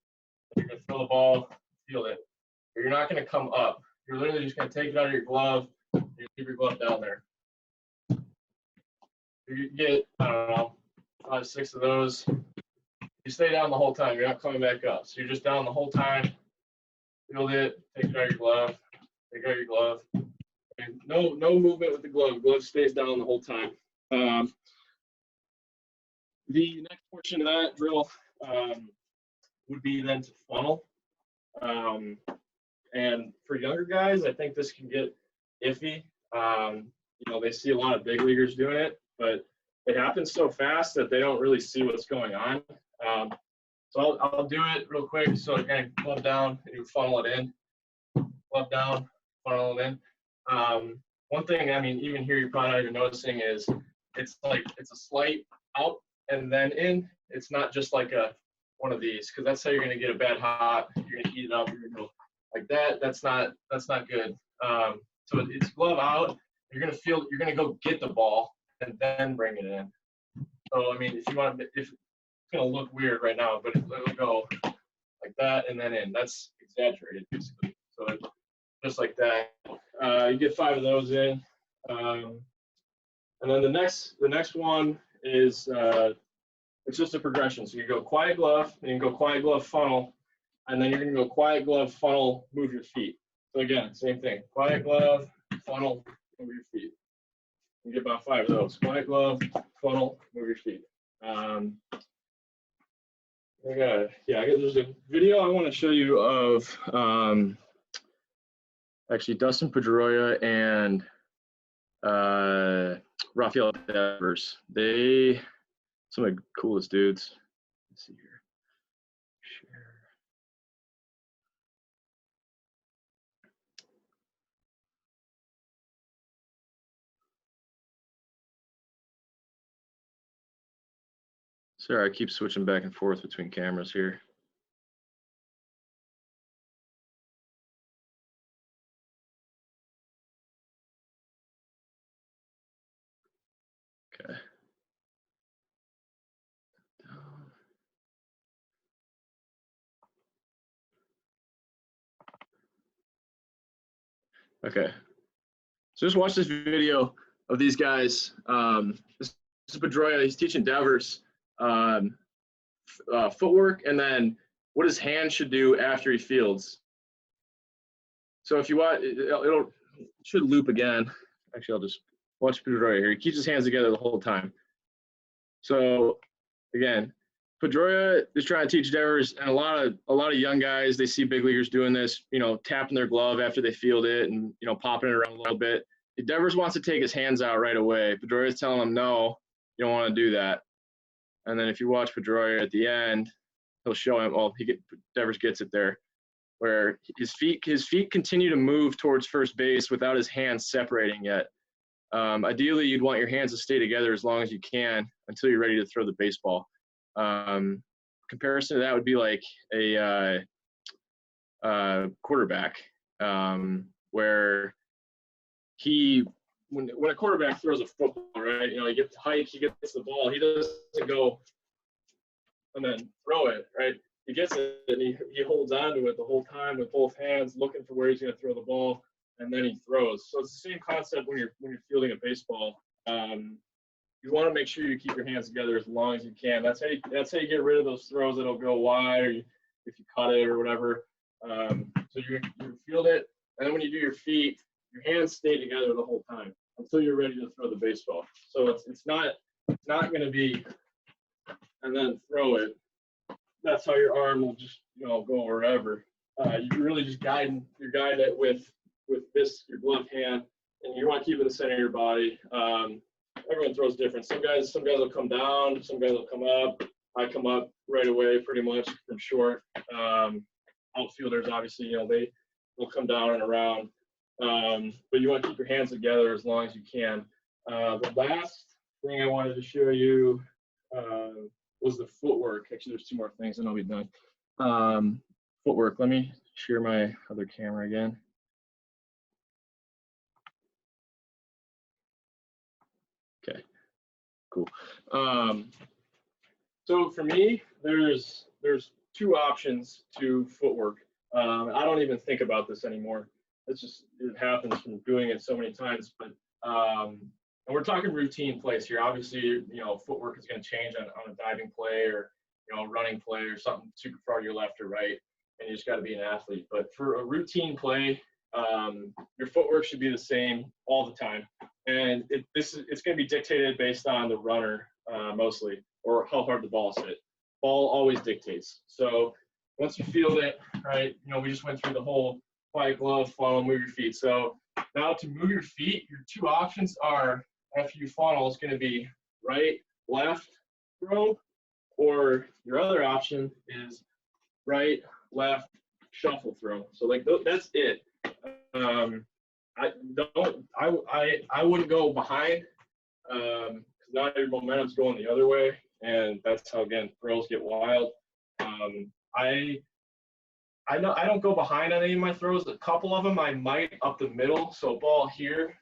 You're gonna throw the ball, field it. But you're not gonna come up. You're literally just gonna take it out of your glove. You leave your glove down there. You get, I don't know, 5, 6 of those. You stay down the whole time. You're not coming back up. So you're just down the whole time. Field it. Take it out of your glove. Take it out of your glove. And no movement with the glove. Glove stays down the whole time. The next portion of that drill would be then to funnel. And for younger guys, I think this can get iffy. They see a lot of big leaguers doing it, but it happens so fast that they don't really see what's going on. So I'll do it real quick. So again, glove down, and you funnel it in. Glove down, funnel it in. One thing, even here you're probably not even noticing is it's a slight out and then in. It's not just like one of these, because that's how you're gonna get a bad hop. You're gonna heat it up. You're gonna go like that. That's not good. So it's glove out. You're gonna go get the ball and then bring it in. So if you want, it's gonna look weird right now, but it'll go like that and then in. That's exaggerated basically. So just like that. You get 5 of those in, and then the next one is It's just a progression. So you go quiet glove, and you can go quiet glove, funnel, and then you're going to go quiet glove, funnel, move your feet. So again, same thing. Quiet glove, funnel, move your feet. You get about 5 of those. Quiet glove, funnel, move your feet. There's a video I want to show you of actually Dustin Pedroia and Rafael Devers. They some of the coolest dudes. Let's see here. Share. Sorry, I keep switching back and forth between cameras here. Okay. Okay. So just watch this video of these guys. This is Pedroia. He's teaching Devers footwork, and then what his hand should do after he fields. So if you watch, it should loop again. Actually, I'll just watch Pedroia here. He keeps his hands together the whole time. So again, Pedroia is trying to teach Devers, and a lot of young guys, they see big leaguers doing this, tapping their glove after they field it and, popping it around a little bit. Devers wants to take his hands out right away. Pedroia is telling him, no, you don't want to do that. And then if you watch Pedroia at the end, he'll show him, Devers gets it there, where his feet continue to move towards first base without his hands separating yet. Ideally, you'd want your hands to stay together as long as you can until you're ready to throw the baseball. Comparison to that would be like a quarterback, where when a quarterback throws a football, right? He gets height, he gets the ball, he doesn't go and then throw it, right? He gets it and he holds on to it the whole time with both hands, looking for where he's going to throw the ball, and then he throws. So it's the same concept when you're fielding a baseball. You want to make sure you keep your hands together as long as you can. That's how you get rid of those throws that'll go wide, or if you cut it or whatever. So you field it, and then when you do your feet, your hands stay together the whole time until you're ready to throw the baseball. So it's not going to be and then throw it. That's how your arm will just go wherever. You're really just guiding it with this, your gloved hand, and you want to keep it in the center of your body. Everyone throws different. Some guys will come down, some guys will come up. I come up right away pretty much from short. Outfielders, obviously, they'll come down and around. But you want to keep your hands together as long as you can. The last thing I wanted to show you was the footwork. Actually, there's 2 more things and I'll be done. Footwork. Let me share my other camera again. Okay, cool. So for me, there's 2 options to footwork. I don't even think about this anymore. It happens from doing it so many times. But and we're talking routine plays here. Obviously, footwork is going to change on a diving play or running play or something super far to your left or right, and you just got to be an athlete. But for a routine play, your footwork should be the same all the time, and it's going to be dictated based on the runner mostly, or how hard the ball's hit. Ball always dictates. So once you field it, right, we just went through the whole quiet glove, funnel, move your feet. So now to move your feet, your 2 options are, after you funnel, it's going to be right, left throw, or your other option is right, left, shuffle throw. So that's it. I wouldn't go behind, because now your momentum's going the other way, and that's how, again, throws get wild. I don't go behind on any of my throws. A couple of them I might up the middle. So ball here,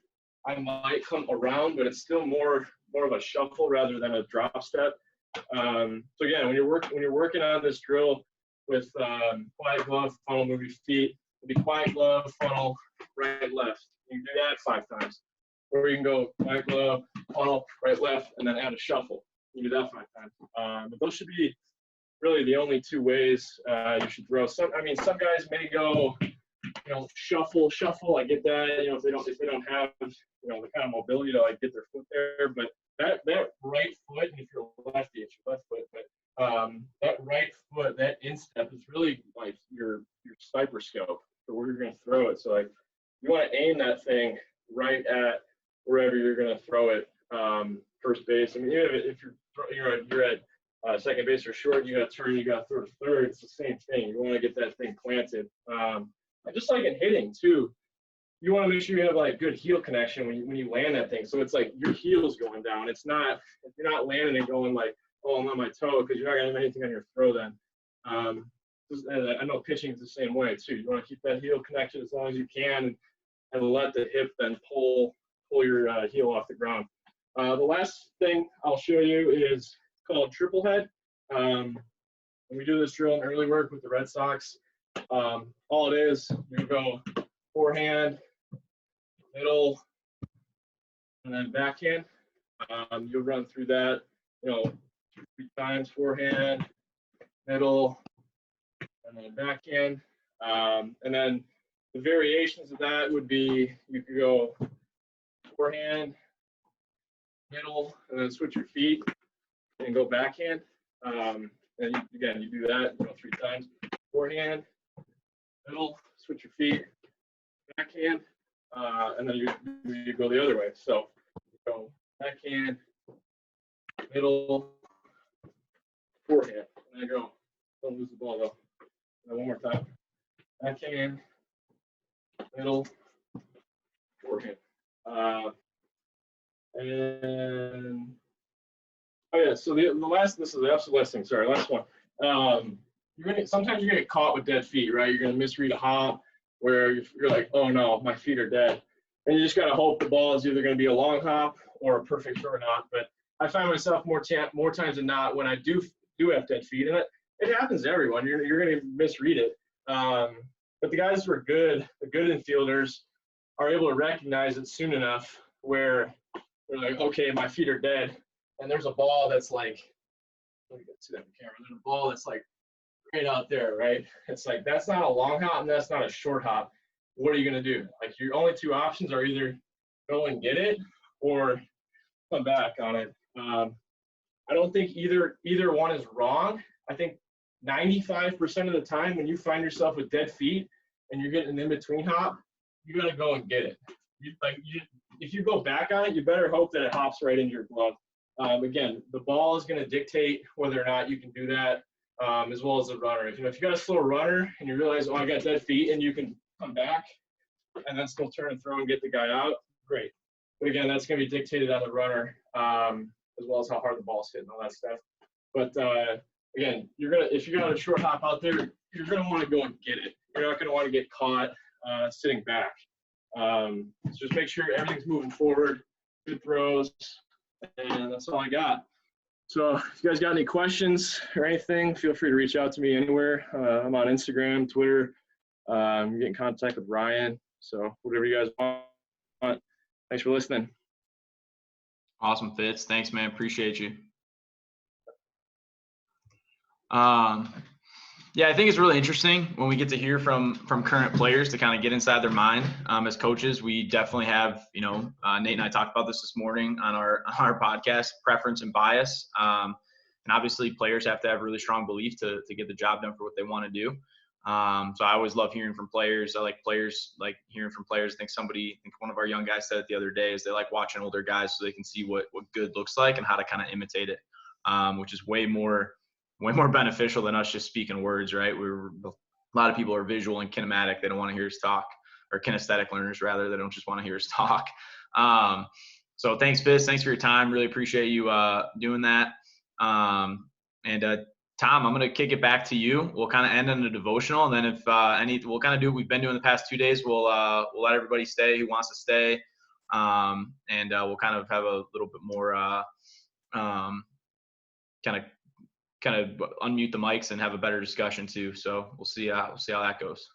I might come around, but it's still more of a shuffle rather than a drop step. So again, when you're working on this drill with quiet glove, funnel, move your feet, it'll be quiet glove, funnel, right, left. You can do that 5 times. Or you can go quiet glove, funnel, right, left, and then add a shuffle. you can do that 5 times. But those should be really the only 2 ways you should throw. Some guys may go, shuffle. I get that. If they don't have, the kind of mobility to like get their foot there. But that right foot, and if you're lefty, it's your left foot. But that right foot, that instep is really like your sniper scope for where you're going to throw it. So like you want to aim that thing right at wherever you're going to throw it. First base. I mean, even if you're at second base or short, you got to turn, you got to throw to third. It's the same thing. You want to get that thing planted. Just like in hitting too, you want to make sure you have like good heel connection when you land that thing. So it's like your heel's going down. It's not, if you're not landing and going like, oh, I'm on my toe, because you're not gonna have anything on your throw then. I know pitching is the same way too. You want to keep that heel connection as long as you can, and let the hip then pull your heel off the ground. The last thing I'll show you is called triple head. When we do this drill in early work with the Red Sox, all it is, you go forehand, middle, and then backhand. You'll run through that, 3 times, forehand, middle, and then backhand. And then the variations of that would be, you could go forehand, middle, and then switch your feet and go backhand. And you do that 3 times. Forehand, middle, switch your feet, backhand, and then you go the other way. So you go backhand, middle, forehand. And then go. Don't lose the ball though. And one more time. Backhand, middle, forehand. And so the last, this is the absolute last thing. Sorry, last one. Sometimes you're gonna get caught with dead feet, right? You're gonna misread a hop where you're like, oh no, my feet are dead, and you just gotta hope the ball is either gonna be a long hop or a perfect short hop. But I find myself more times than not when I do have dead feet, and it happens to everyone. You're gonna misread it. But the guys who are good, the good infielders, are able to recognize it soon enough where they're like, okay, my feet are dead, and there's a ball that's like, let me get to that on camera. There's a ball that's like right out there, right? It's like, that's not a long hop and that's not a short hop. What are you going to do? Like, your only 2 options are either go and get it or come back on it. I don't think either one is wrong. I think 95% of the time when you find yourself with dead feet and you're getting an in-between hop, you got to go and get it. If you go back on it, you better hope that it hops right into your glove. Again, the ball is going to dictate whether or not you can do that, as well as the runner. If you got a slow runner and you realize, oh, I got dead feet, and you can come back and then still turn and throw and get the guy out, great. But again, that's going to be dictated on the runner, as well as how hard the ball's hitting, all that stuff. But again, if you got a short hop out there, you're going to want to go and get it. You're not going to want to get caught sitting back. So just make sure everything's moving forward, good throws, and that's all I got. So if you guys got any questions or anything, feel free to reach out to me anywhere. I'm on Instagram, Twitter. You get in contact with Ryan. So whatever you guys want. Thanks for listening. Awesome, Fitz. Thanks, man. Appreciate you. Yeah, I think it's really interesting when we get to hear from current players to kind of get inside their mind. As coaches, we definitely have, Nate and I talked about this morning on our podcast, preference and bias. And obviously players have to have really strong belief to get the job done for what they want to do. So I always love hearing from players. I like hearing from players. I think one of our young guys said it the other day is they like watching older guys so they can see what good looks like and how to kind of imitate it, which is way more beneficial than us just speaking words, right? A lot of people are visual and kinematic. They don't want to hear us talk, or kinesthetic learners rather. They don't just want to hear us talk. So thanks, Fizz. Thanks for your time. Really appreciate you doing that. Tom, I'm going to kick it back to you. We'll kind of end on a devotional, and then if we'll kind of do what we've been doing the past 2 days. We'll let everybody stay who wants to stay, and we'll kind of have a little bit more kind of unmute the mics and have a better discussion too. So we'll see how that goes.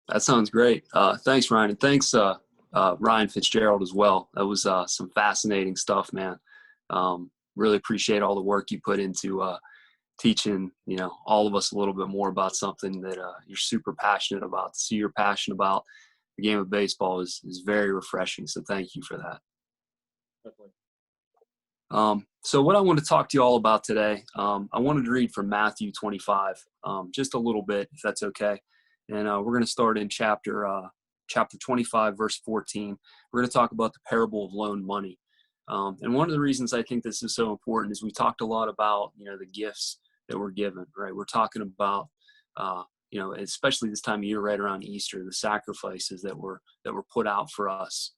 That sounds great. Thanks, Ryan. And thanks, Ryan Fitzgerald as well. That was some fascinating stuff, man. really appreciate all the work you put into teaching, all of us a little bit more about something that you're super passionate about. To see you're passionate about the game of baseball is very refreshing. So thank you for that. Definitely. So what I want to talk to you all about today, I wanted to read from Matthew 25, just a little bit, if that's okay. And we're going to start in chapter 25, verse 14. We're going to talk about the parable of loaned money. And one of the reasons I think this is so important is we talked a lot about, the gifts that we're given, right? We're talking about, especially this time of year, right around Easter, the sacrifices that were put out for us,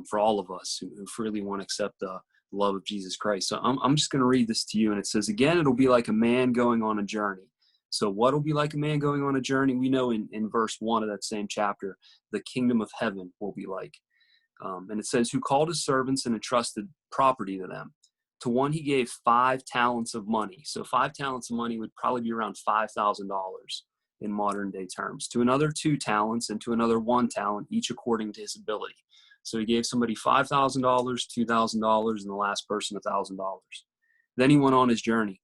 for all of us who freely want to accept the love of Jesus Christ. So I'm just going to read this to you. And it says, again, it'll be like a man going on a journey. So what will be like a man going on a journey? We know in verse 1 of that same chapter, the kingdom of heaven will be like. And it says, who called his servants and entrusted property to them. To one he gave 5 talents of money. So 5 talents of money would probably be around $5,000 in modern day terms. To another 2 talents, and to another 1 talent, each according to his ability. So he gave somebody $5,000, $2,000, and the last person $1,000. Then he went on his journey.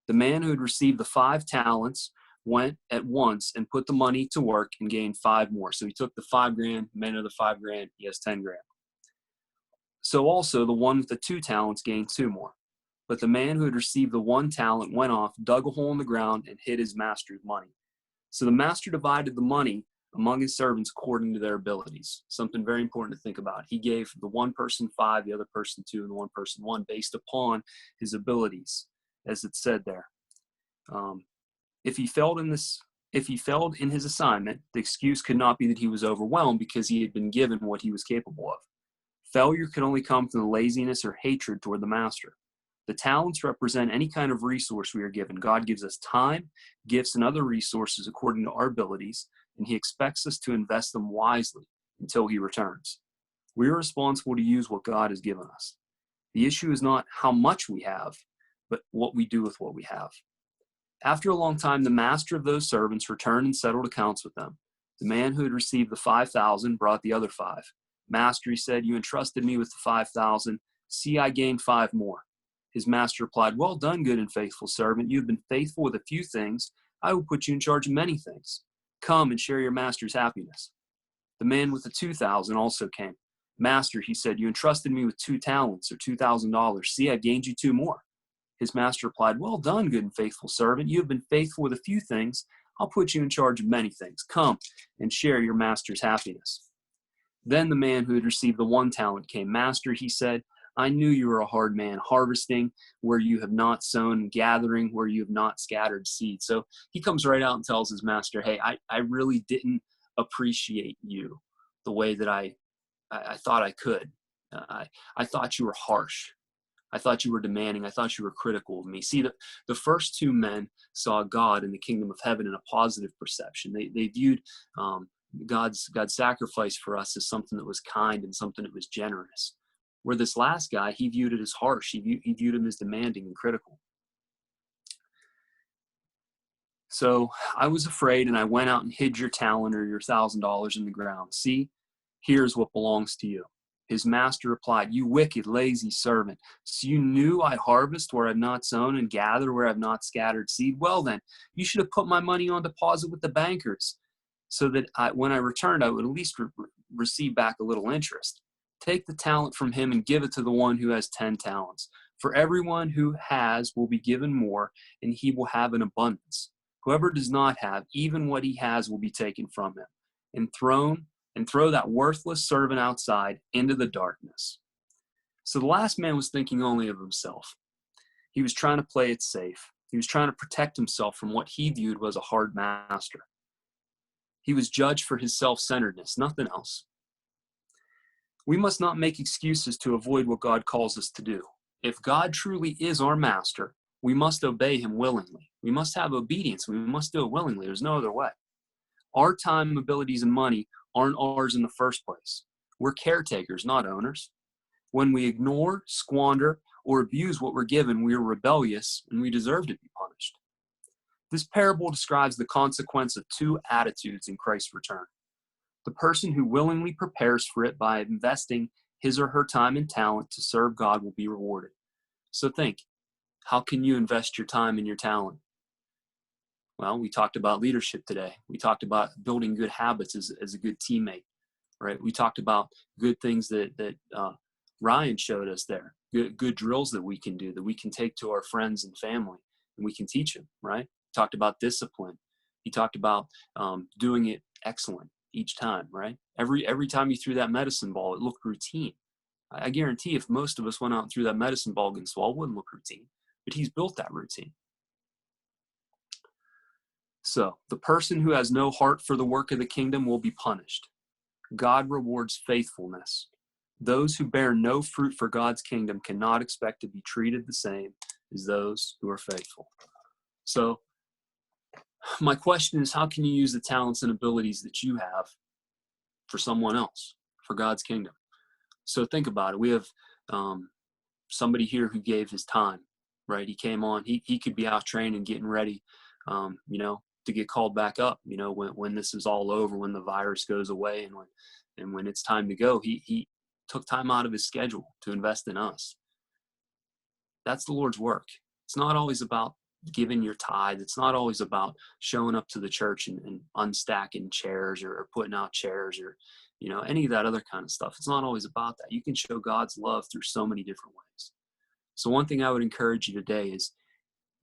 The man who had received the 5 talents went at once and put the money to work and gained 5 more. So he took the $5,000, made another $5,000, he has $10,000. So also the one with the 2 talents gained 2 more. But the man who had received the 1 talent went off, dug a hole in the ground, and hid his master's money. So the master divided the money among his servants according to their abilities. Something very important to think about. He gave the one person 5, the other person 2, and the one person 1 based upon his abilities, as it said there. If he failed in his assignment, the excuse could not be that he was overwhelmed because he had been given what he was capable of. Failure could only come from the laziness or hatred toward the master. The talents represent any kind of resource we are given. God gives us time, gifts, and other resources according to our abilities, and he expects us to invest them wisely until he returns. We are responsible to use what God has given us. The issue is not how much we have, but what we do with what we have. After a long time, the master of those servants returned and settled accounts with them. The man who had received the 5,000 brought the other 5. Master, he said, you entrusted me with the 5,000. See, I gained 5 more. His master replied, well done, good and faithful servant. You have been faithful with a few things. I will put you in charge of many things. Come and share your master's happiness. The man with the 2,000 also came. Master, he said, you entrusted me with 2 talents or $2,000. See, I gained you 2 more. His master replied, well done, good and faithful servant. You have been faithful with a few things. I'll put you in charge of many things. Come and share your master's happiness. Then the man who had received the 1 talent came. Master, he said, I knew you were a hard man, harvesting where you have not sown, gathering where you have not scattered seed. So he comes right out and tells his master, hey, I really didn't appreciate you the way that I thought I could. I thought you were harsh. I thought you were demanding. I thought you were critical of me. See, the first 2 men saw God in the kingdom of heaven in a positive perception. They viewed God's sacrifice for us as something that was kind and something that was generous. Where this last guy, he viewed it as harsh. He viewed him as demanding and critical. So I was afraid, and I went out and hid your talent or your $1,000 in the ground. See, here's what belongs to you. His master replied, you wicked, lazy servant. So you knew I harvest where I've not sown and gather where I've not scattered seed? Well then, you should have put my money on deposit with the bankers so that when I returned, I would at least receive back a little interest. Take the talent from him and give it to the one who has 10 talents. For everyone who has will be given more, and he will have an abundance. Whoever does not have, even what he has will be taken from him, and throw that worthless servant outside into the darkness. So the last man was thinking only of himself. He was trying to play it safe. He was trying to protect himself from what he viewed was a hard master. He was judged for his self-centeredness, nothing else. We must not make excuses to avoid what God calls us to do. If God truly is our master, we must obey him willingly. We must have obedience. We must do it willingly. There's no other way. Our time, abilities, and money aren't ours in the first place. We're caretakers, not owners. When we ignore, squander, or abuse what we're given, we are rebellious and we deserve to be punished. This parable describes the consequence of 2 attitudes in Christ's return. The person who willingly prepares for it by investing his or her time and talent to serve God will be rewarded. So think, How can you invest your time and your talent? Well, we talked about leadership today. We talked about building good habits as a good teammate, right? We talked about good things that Ryan showed us there, good drills that we can do, that we can take to our friends and family, and we can teach them, right? Talked about discipline. He talked about doing it excellent each time, right? Every time you threw that medicine ball, it looked routine. I guarantee if most of us went out and threw that medicine ball against the wall, it wouldn't look routine. But he's built that routine. So the person who has no heart for the work of the kingdom will be punished. God rewards faithfulness. Those who bear no fruit for God's kingdom cannot expect to be treated the same as those who are faithful. So my question is, how can you use the talents and abilities that you have for someone else, for God's kingdom? So think about it. We have somebody here who gave his time, right? He came on. He could be out training, getting ready, to get called back up, when this is all over, when the virus goes away, and when it's time to go. He took time out of his schedule to invest in us. That's the Lord's work. It's not always about giving your tithe. It's not always about showing up to the church and unstacking chairs or putting out chairs or, any of that other kind of stuff. It's not always about that. You can show God's love through so many different ways. So one thing I would encourage you today is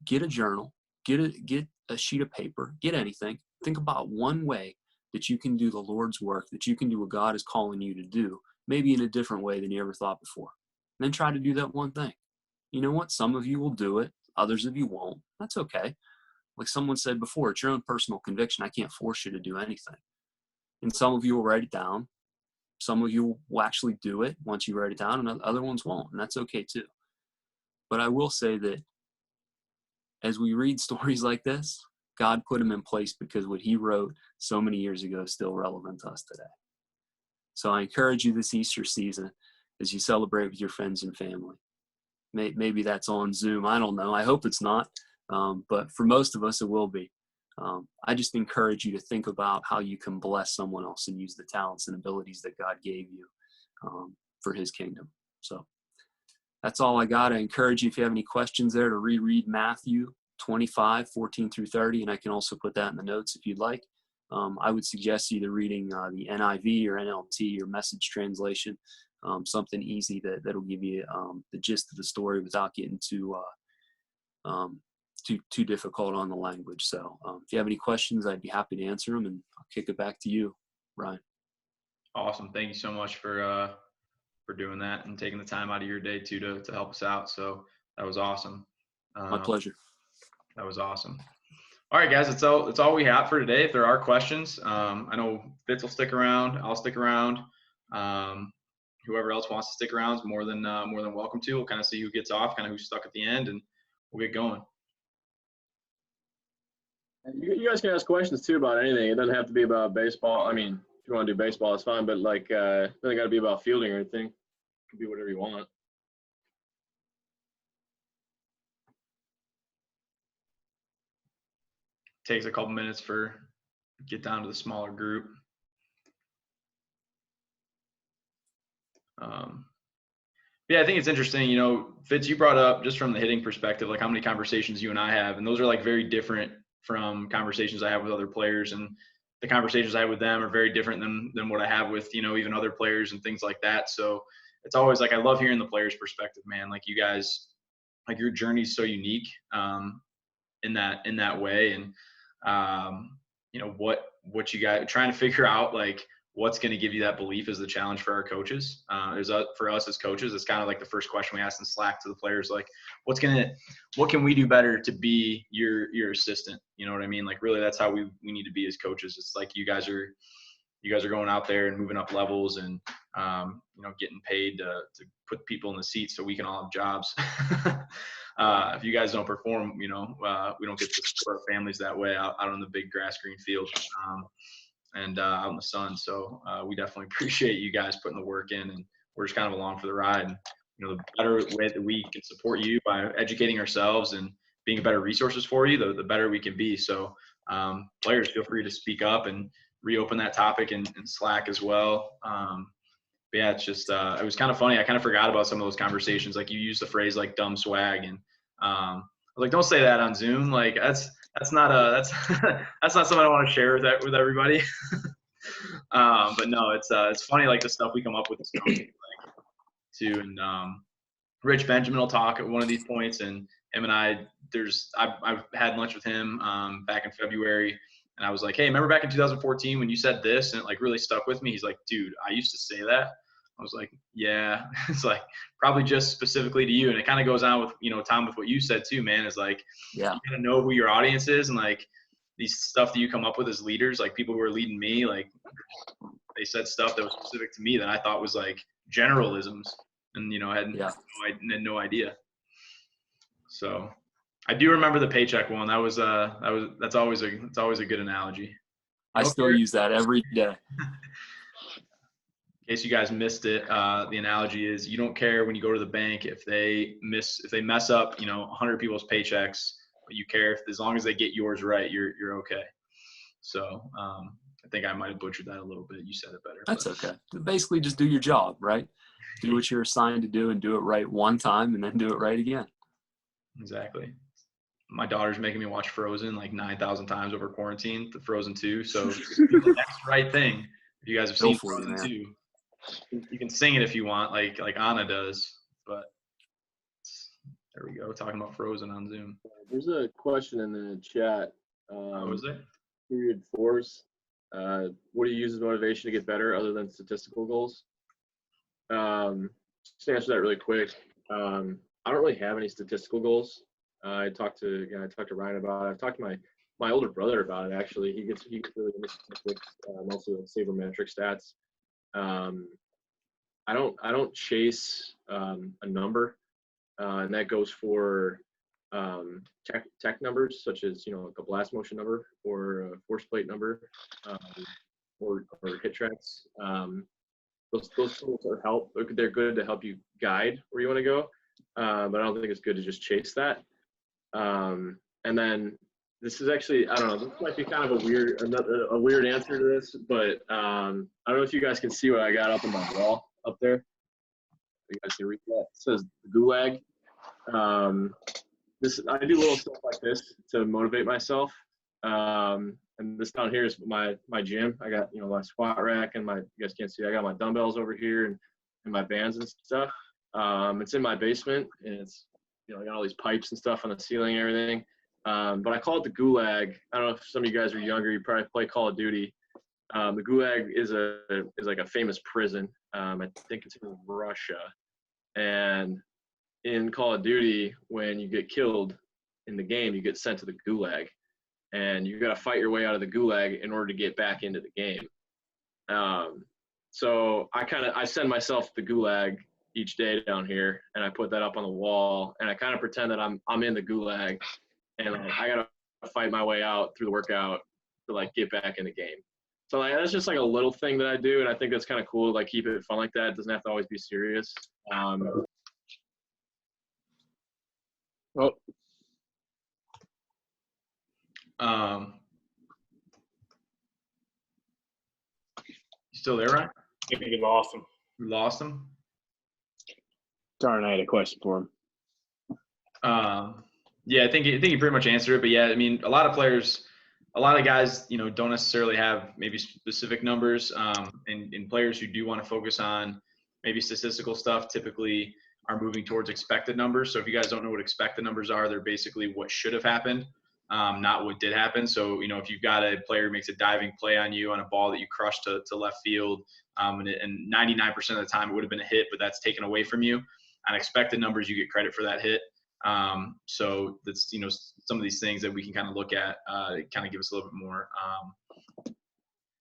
get a journal, get a sheet of paper, get anything. Think about one way that you can do the Lord's work, that you can do what God is calling you to do, maybe in a different way than you ever thought before. And then try to do that one thing. You know what? Some of you will do it. Others of you won't. That's okay. Like someone said before, it's your own personal conviction. I can't force you to do anything. And some of you will write it down. Some of you will actually do it once you write it down, and other ones won't. And that's okay too. But I will say that as we read stories like this, God put them in place because what he wrote so many years ago is still relevant to us today. So I encourage you this Easter season as you celebrate with your friends and family. Maybe that's on Zoom. I don't know. I hope it's not. But for most of us, it will be. I just encourage you to think about how you can bless someone else and use the talents and abilities that God gave you for his kingdom. So that's all I got. I encourage you, if you have any questions there, to reread Matthew 25, 14 through 30, and I can also put that in the notes if you'd like. I would suggest either reading the NIV or NLT or Message translation, something easy that'll give you the gist of the story without getting too difficult on the language. So if you have any questions, I'd be happy to answer them, and I'll kick it back to you, Ryan. Awesome. Thank you so much for doing that and taking the time out of your day too to help us out. So that was awesome. My pleasure. That was awesome. All right, guys, that's all we have for today. If there are questions, I know Fitz will stick around. I'll stick around. Whoever else wants to stick around is more than welcome to. We'll kind of see who gets off, kind of who's stuck at the end, and we'll get going. You guys can ask questions too about anything. It doesn't have to be about baseball. I mean, if you want to do baseball, it's fine, but it doesn't got to be about fielding or anything. It can be whatever you want. Takes a couple minutes get down to the smaller group. Yeah, I think it's interesting. Fitz, you brought up just from the hitting perspective, like how many conversations you and I have, and those are like very different from conversations I have with other players, and the conversations I have with them are very different than what I have with, even other players and things like that. So it's always like, I love hearing the players' perspective, man. Like you guys, like your journey's so unique in that way. And, what you guys trying to figure out, like what's going to give you that belief is the challenge for our coaches. For us as coaches, it's kind of like the first question we ask in Slack to the players, like what can we do better to be your assistant? You know what I mean? Like really that's how we need to be as coaches. It's like you guys are going out there and moving up levels and, getting paid to put people in the seats so we can all have jobs. If you guys don't perform, we don't get to support our families that way out on the big grass green field and out in the sun. So we definitely appreciate you guys putting the work in, and we're just kind of along for the ride. And, the better way that we can support you by educating ourselves and being better resources for you, the better we can be. So players, feel free to speak up and reopen that topic in Slack as well. But yeah, it's just, it was kind of funny. I kind of forgot about some of those conversations. Like you used the phrase like dumb swag, and I was like, don't say that on Zoom. Like that's not that's not something I want to share with everybody. But no, it's funny, like the stuff we come up with as coaches, like, too. And Rich Benjamin will talk at one of these points, and him and I've had lunch with him back in February, and I was like, hey, remember back in 2014 when you said this, and it like really stuck with me? He's like, dude, I used to say that. I was like, yeah. It's like probably just specifically to you, and it kind of goes on with, you know, Tom, with what you said too, man. Is like, yeah, you gotta know who your audience is, and like these stuff that you come up with as leaders, like people who are leading me, like they said stuff that was specific to me that I thought was like generalisms, and, you know, I had no idea. So I do remember the paycheck one. That's always a good analogy. I still use that every day. In case you guys missed it, the analogy is you don't care when you go to the bank if they mess up, you know, 100 people's paychecks, but you care if, as long as they get yours right, you're okay. So I think I might have butchered that a little bit. You said it better. That's okay. Basically, just do your job, right? Do what you're assigned to do and do it right one time, and then do it right again. Exactly. My daughter's making me watch Frozen like 9,000 times over quarantine, the Frozen 2. So just do the next right thing. If you guys have seen Frozen 2, you can sing it if you want, like Anna does. But there we go, talking about Frozen on Zoom. There's a question in the chat. What was it? Period fours. What do you use as motivation to get better other than statistical goals? Just to answer that really quick. I don't really have any statistical goals. I talked to Ryan about it. I've talked to my older brother about it, actually. He gets really into statistics, mostly like sabermetric stats. I don't chase a number, and that goes for tech numbers, such as, you know, like a blast motion number or a force plate number, or hit tracks. Those tools they're good to help you guide where you want to go, but I don't think it's good to just chase that. And then this is actually, I don't know, this might be kind of a weird answer to this, but I don't know if you guys can see what I got up on my wall up there. You guys can read that. It says Gulag. I do little stuff like this to motivate myself. And this down here is my gym. I got, you know, my squat rack and you guys can't see, I got my dumbbells over here and my bands and stuff. It's in my basement, and it's, you know, I got all these pipes and stuff on the ceiling and everything. But I call it the Gulag. I don't know if some of you guys are younger, you probably play Call of Duty. The Gulag is like a famous prison. I think it's in Russia. And in Call of Duty, when you get killed in the game, you get sent to the Gulag. And you got to fight your way out of the Gulag in order to get back into the game. So I send myself the Gulag each day down here, and I put that up on the wall, and I kind of pretend that I'm in the Gulag, and I got to fight my way out through the workout to like get back in the game. So like that's just like a little thing that I do, and I think that's kind of cool to like keep it fun like that. It doesn't have to always be serious. You still there, Ryan? I think you lost him. We lost him? Darn, I had a question for him. Yeah, I think you pretty much answered it. But yeah, I mean, a lot of guys, you know, don't necessarily have maybe specific numbers. And players who do want to focus on maybe statistical stuff typically are moving towards expected numbers. So if you guys don't know what expected numbers are, they're basically what should have happened, not what did happen. So, you know, if you've got a player who makes a diving play on you on a ball that you crushed to left field, and 99% of the time it would have been a hit, but that's taken away from you. On expected numbers, you get credit for that hit. So that's, you know, some of these things that we can kind of look at, kind of give us a little bit more,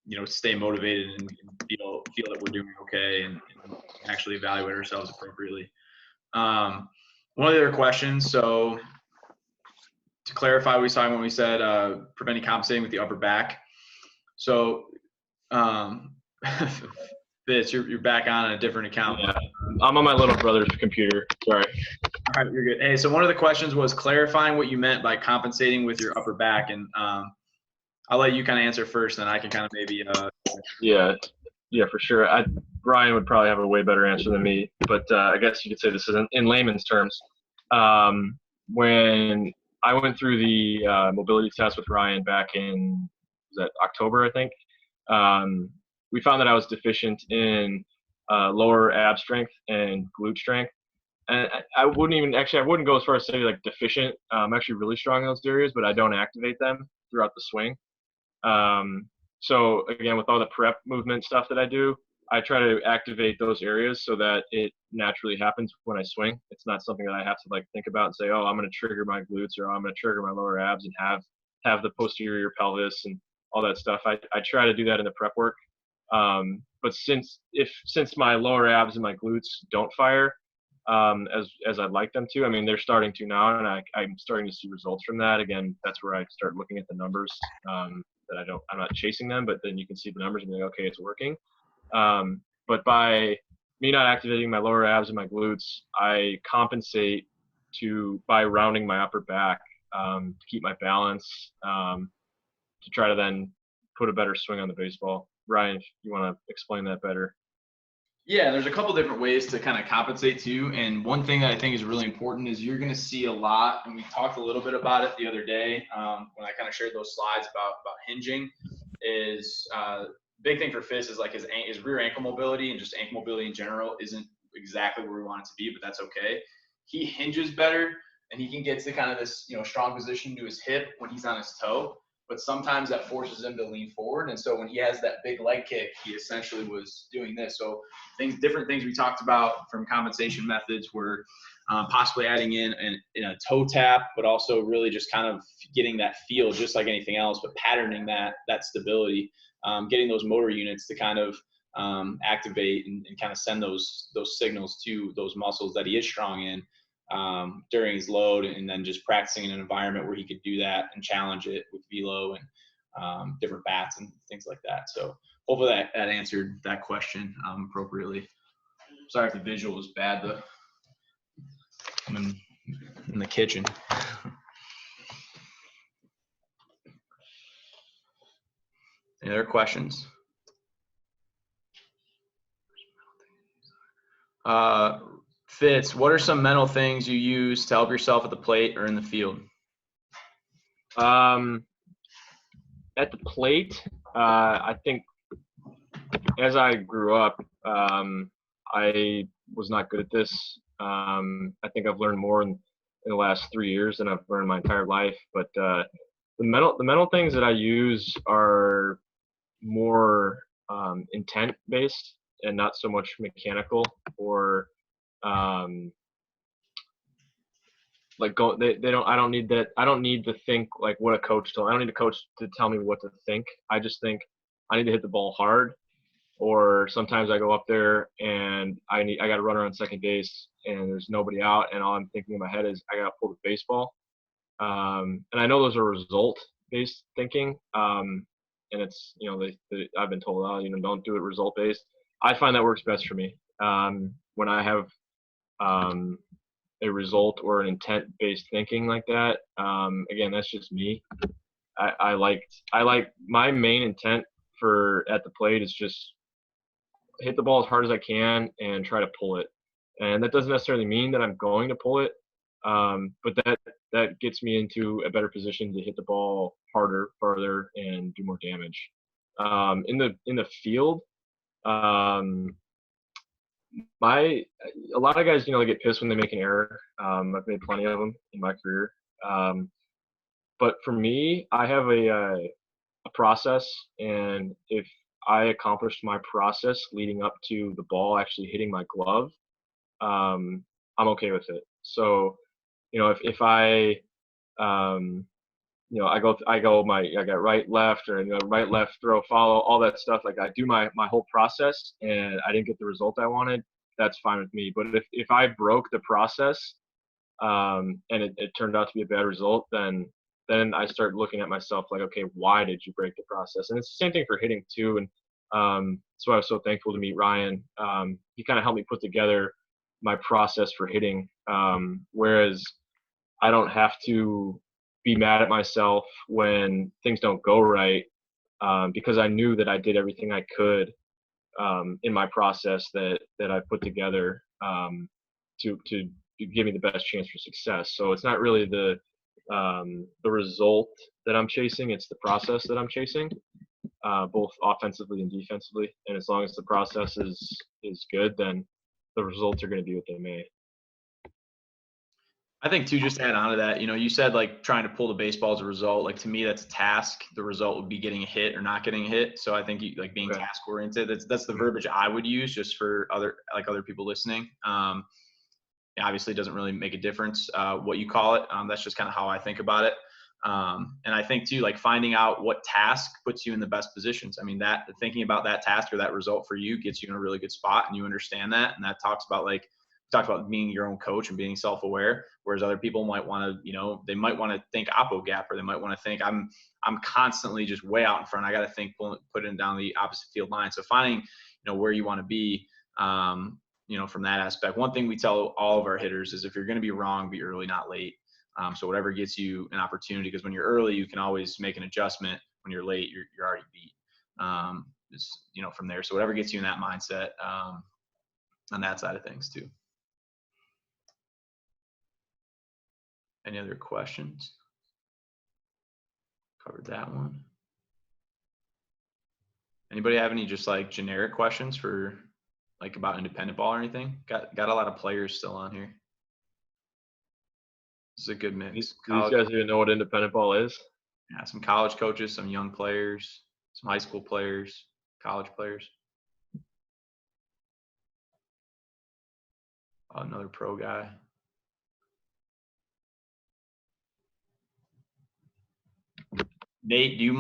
you know, stay motivated and feel that we're doing okay and actually evaluate ourselves appropriately. One of the other questions, so to clarify, we saw when we said preventing compensating with the upper back. So Fitz, you're back on a different account. Yeah, I'm on my little brother's computer. Sorry. All right, you're good. Hey, so one of the questions was clarifying what you meant by compensating with your upper back, and I'll let you kind of answer first, then I can kind of maybe. Yeah, for sure. Ryan would probably have a way better answer than me, but I guess you could say this is in layman's terms. when I went through the mobility test with Ryan back in, was that October, I think, we found that I was deficient in lower ab strength and glute strength. And I wouldn't go as far as say like deficient. I'm actually really strong in those areas, but I don't activate them throughout the swing. So again, with all the prep movement stuff that I do, I try to activate those areas so that it naturally happens when I swing. It's not something that I have to like think about and say, oh, I'm going to trigger my glutes or I'm going to trigger my lower abs and have the posterior pelvis and all that stuff. I try to do that in the prep work. But since my lower abs and my glutes don't fire as I'd like them to, I mean, they're starting to now, and I'm starting to see results from that. Again, that's where I start looking at the numbers. That I'm not chasing them, but then you can see the numbers and be like, okay, it's working. But by me not activating my lower abs and my glutes, I compensate by rounding my upper back to keep my balance, to try to then put a better swing on the baseball. Ryan, if you want to explain that better. Yeah, there's a couple different ways to kind of compensate too. And one thing that I think is really important is you're going to see a lot, and we talked a little bit about it the other day when I kind of shared those slides about hinging, is big thing for Fitz is like his rear ankle mobility and just ankle mobility in general isn't exactly where we want it to be, but that's okay. He hinges better and he can get to kind of this, strong position to his hip when he's on his toe. But sometimes that forces him to lean forward. And so when he has that big leg kick, he essentially was doing this. So different things we talked about from compensation methods were possibly adding in a toe tap, but also really just kind of getting that feel just like anything else, but patterning that stability, getting those motor units to kind of activate and kind of send those signals to those muscles that he is strong in. During his load, and then just practicing in an environment where he could do that and challenge it with velo and different bats and things like that. So hopefully that answered that question appropriately. Sorry if the visual was bad, though. I'm in the kitchen. Any other questions? Fitz, what are some mental things you use to help yourself at the plate or in the field? At the plate, I think as I grew up, I was not good at this. I think I've learned more in the last 3 years than I've learned my entire life. But the mental things that I use are more intent based and not so much mechanical or like I don't need that. I don't need to think like what a coach told. I don't need a coach to tell me what to think. I just think I need to hit the ball hard. Or sometimes I go up there and I got to run around second base and there's nobody out, and all I'm thinking in my head is I got to pull the baseball. And I know those are result based thinking. And it's I've been told, don't do it result based. I find that works best for me. When I have a result or an intent based thinking like that. Again, that's just me. I like my main intent at the plate is just hit the ball as hard as I can and try to pull it. And that doesn't necessarily mean that I'm going to pull it, but that gets me into a better position to hit the ball harder, farther, and do more damage. In the field, a lot of guys, they get pissed when they make an error. I've made plenty of them in my career. But for me, I have a process, and if I accomplished my process leading up to the ball actually hitting my glove, I'm okay with it. So, if I, I got right, left, or right, left, throw, follow, all that stuff. Like I do my whole process, and I didn't get the result I wanted. That's fine with me. But if I broke the process, and it turned out to be a bad result, then I start looking at myself like, okay, why did you break the process? And it's the same thing for hitting too. And so I was so thankful to meet Ryan. He kind of helped me put together my process for hitting, whereas I don't have to be mad at myself when things don't go right, because I knew that I did everything I could in my process that I put together to give me the best chance for success. So it's not really the result that I'm chasing, it's the process that I'm chasing, both offensively and defensively. And as long as the process is good, then the results are going to be what they may. I think too, just to add on to that, you said like trying to pull the baseball as a result. Like to me, that's a task. The result would be getting a hit or not getting a hit. So I think like being task oriented, that's the verbiage I would use just for other people listening. It obviously doesn't really make a difference what you call it. That's just kind of how I think about it. And I think too, like finding out what task puts you in the best positions. I mean, that thinking about that task or that result for you gets you in a really good spot, and you understand that. And that talks about being your own coach and being self-aware, whereas other people might want to, they might want to think oppo gap, or they might want to think I'm constantly just way out in front. I got to think, put it down the opposite field line. So finding, where you want to be, from that aspect. One thing we tell all of our hitters is if you're going to be wrong, be early, not late. So whatever gets you an opportunity, because when you're early, you can always make an adjustment. When you're late, you're already beat. From there. So whatever gets you in that mindset, on that side of things too. Any other questions? Covered that one. Anybody have any just like generic questions for like about independent ball or anything? Got a lot of players still on here. This is a good mix. These guys even know what independent ball is? Yeah, some college coaches, some young players, some high school players, college players. Another pro guy. Nate, do you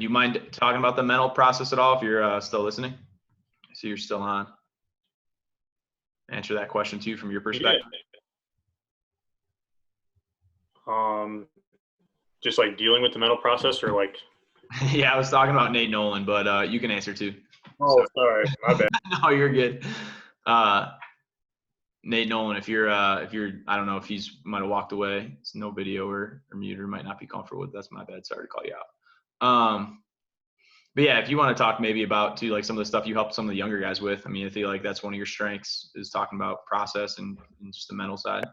mind talking about the mental process at all if you're still listening? I see you're still on. Answer that question too from your perspective. Yeah. Just like dealing with the mental process, or like. Yeah, I was talking about Nate Nolan, but you can answer too. Oh, sorry, my bad. No, you're good. Nate Nolan, if you're, I don't know if he's might have walked away. It's no video or mute, or might not be comfortable with. That's my bad. Sorry to call you out. But yeah, if you want to talk maybe about too, like some of the stuff you helped some of the younger guys with. I mean, I feel like that's one of your strengths is talking about process and just the mental side.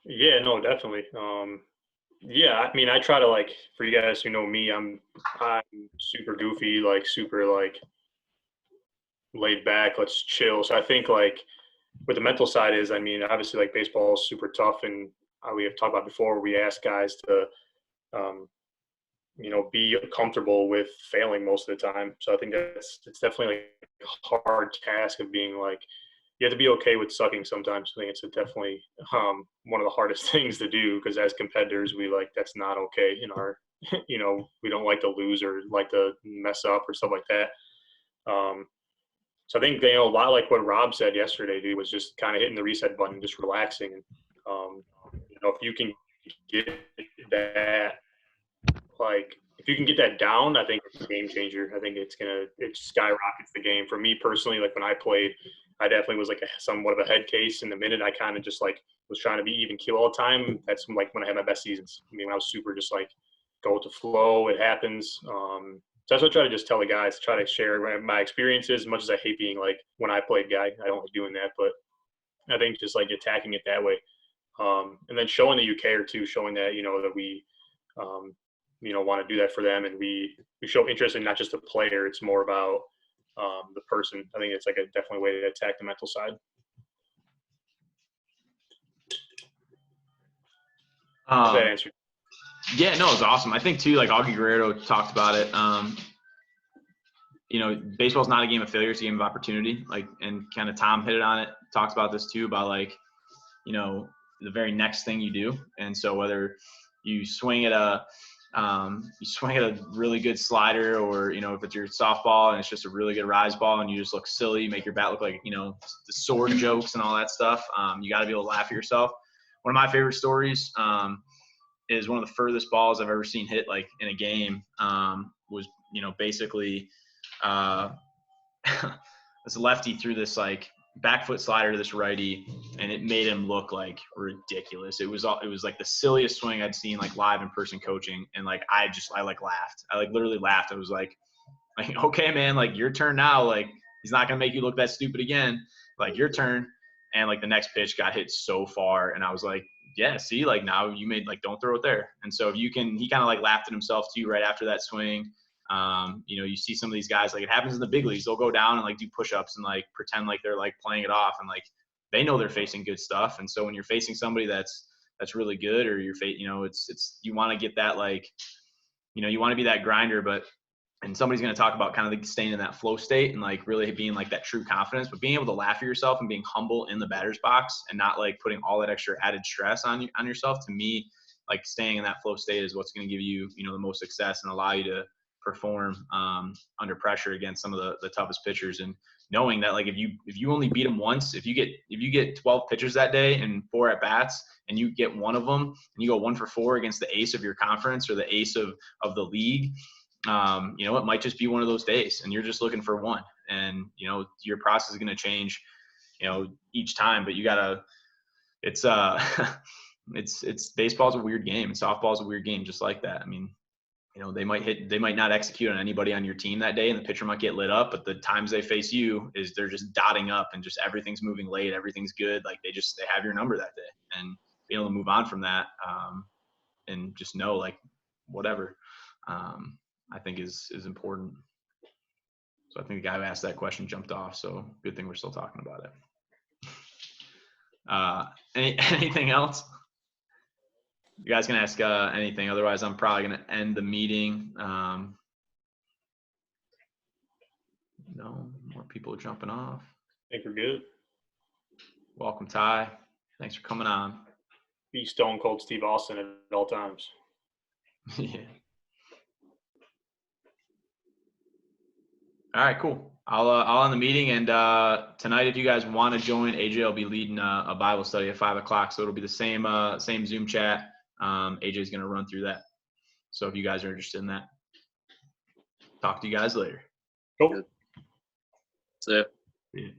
Yeah, no, definitely. Yeah, I mean, I try to, like, for you guys who know me, I'm super goofy, like super like laid back, let's chill. So I think like with the mental side is, I mean, obviously like baseball is super tough, and we have talked about before, we ask guys to be comfortable with failing most of the time. So I think it's definitely like a hard task of being like, you have to be okay with sucking sometimes. I think it's definitely one of the hardest things to do, because as competitors, that's not okay in our, we don't like to lose or like to mess up or stuff like that. So I think, a lot like what Rob said yesterday, dude, was just kind of hitting the reset button, just relaxing. If you can get that, if you can get that down, I think it's a game changer. I think it skyrockets the game. For me personally, like when I played, I definitely was like somewhat of a head case. In the minute I kind of just like was trying to be even keel all the time. That's like when I had my best seasons. I mean, when I was super just like go with the flow, it happens. So that's what I try to just tell the guys, try to share my experiences. As much as I hate being like when I played guy, I don't like doing that, but I think just like attacking it that way. And then showing that you care too, showing that, that we, want to do that for them. And we show interest in not just the player. It's more about the person. I think it's like a definitely way to attack the mental side. Does that answer? Yeah, no, it's awesome. I think too, like Augie Guerrero talked about it. Baseball's not a game of failure; it's a game of opportunity. Like, and kind of Tom hit it on it. Talks about this too, about like, the very next thing you do. And so whether you swing at a really good slider, or if it's your softball and it's just a really good rise ball and you just look silly, you make your bat look like the sword jokes and all that stuff. You got to be able to laugh at yourself. One of my favorite stories is one of the furthest balls I've ever seen hit like in a game. Was basically this lefty threw this like back foot slider to this righty, and it made him look like ridiculous. It was like the silliest swing I'd seen like live in person coaching, and like I laughed. I like literally laughed. I was like, okay, man, like your turn now. Like he's not gonna make you look that stupid again. Like your turn. And like the next pitch got hit so far, and I was like, yeah, see, like now you made, like, don't throw it there. And so if you can, he kind of like laughed at himself too right after that swing. You know, you see some of these guys, like it happens in the big leagues, they'll go down and like do push-ups and like pretend like they're like playing it off, and like they know they're facing good stuff. And so when you're facing somebody that's really good, or you know, it's you want to get that, like, you know, you want to be that grinder, and somebody's going to talk about kind of like staying in that flow state and like really being like that true confidence, but being able to laugh at yourself and being humble in the batter's box and not like putting all that extra added stress on yourself. To me, like staying in that flow state is what's going to give you, you know, the most success and allow you to perform under pressure against some of the toughest pitchers. And knowing that, like, if you only beat them once, if you get 12 pitchers that day and 4 at bats, and you get one of them and you go 1 for 4 against the ace of your conference or the ace of the league, you know, it might just be one of those days and you're just looking for one. And, you know, your process is going to change, you know, each time, but you gotta, it's baseball's a weird game and softball's a weird game just like that. I mean, you know, they might not execute on anybody on your team that day and the pitcher might get lit up, but the times they face you is they're just dotting up and just everything's moving late. Everything's good. Like they have your number that day, and being able to move on from that, and just know, like, whatever, I think is important. So I think the guy who asked that question jumped off. So good thing we're still talking about it. Anything else? You guys can ask anything. Otherwise, I'm probably going to end the meeting. No more people jumping off. I think we're good. Welcome, Ty. Thanks for coming on. Be Stone Cold Steve Austin at all times. Yeah. All right, cool. I'll end the meeting, and tonight, if you guys want to join, AJ will be leading a Bible study at 5 o'clock. So it'll be the same Zoom chat. AJ is going to run through that. So if you guys are interested in that, talk to you guys later. Cool. That's it. Yeah.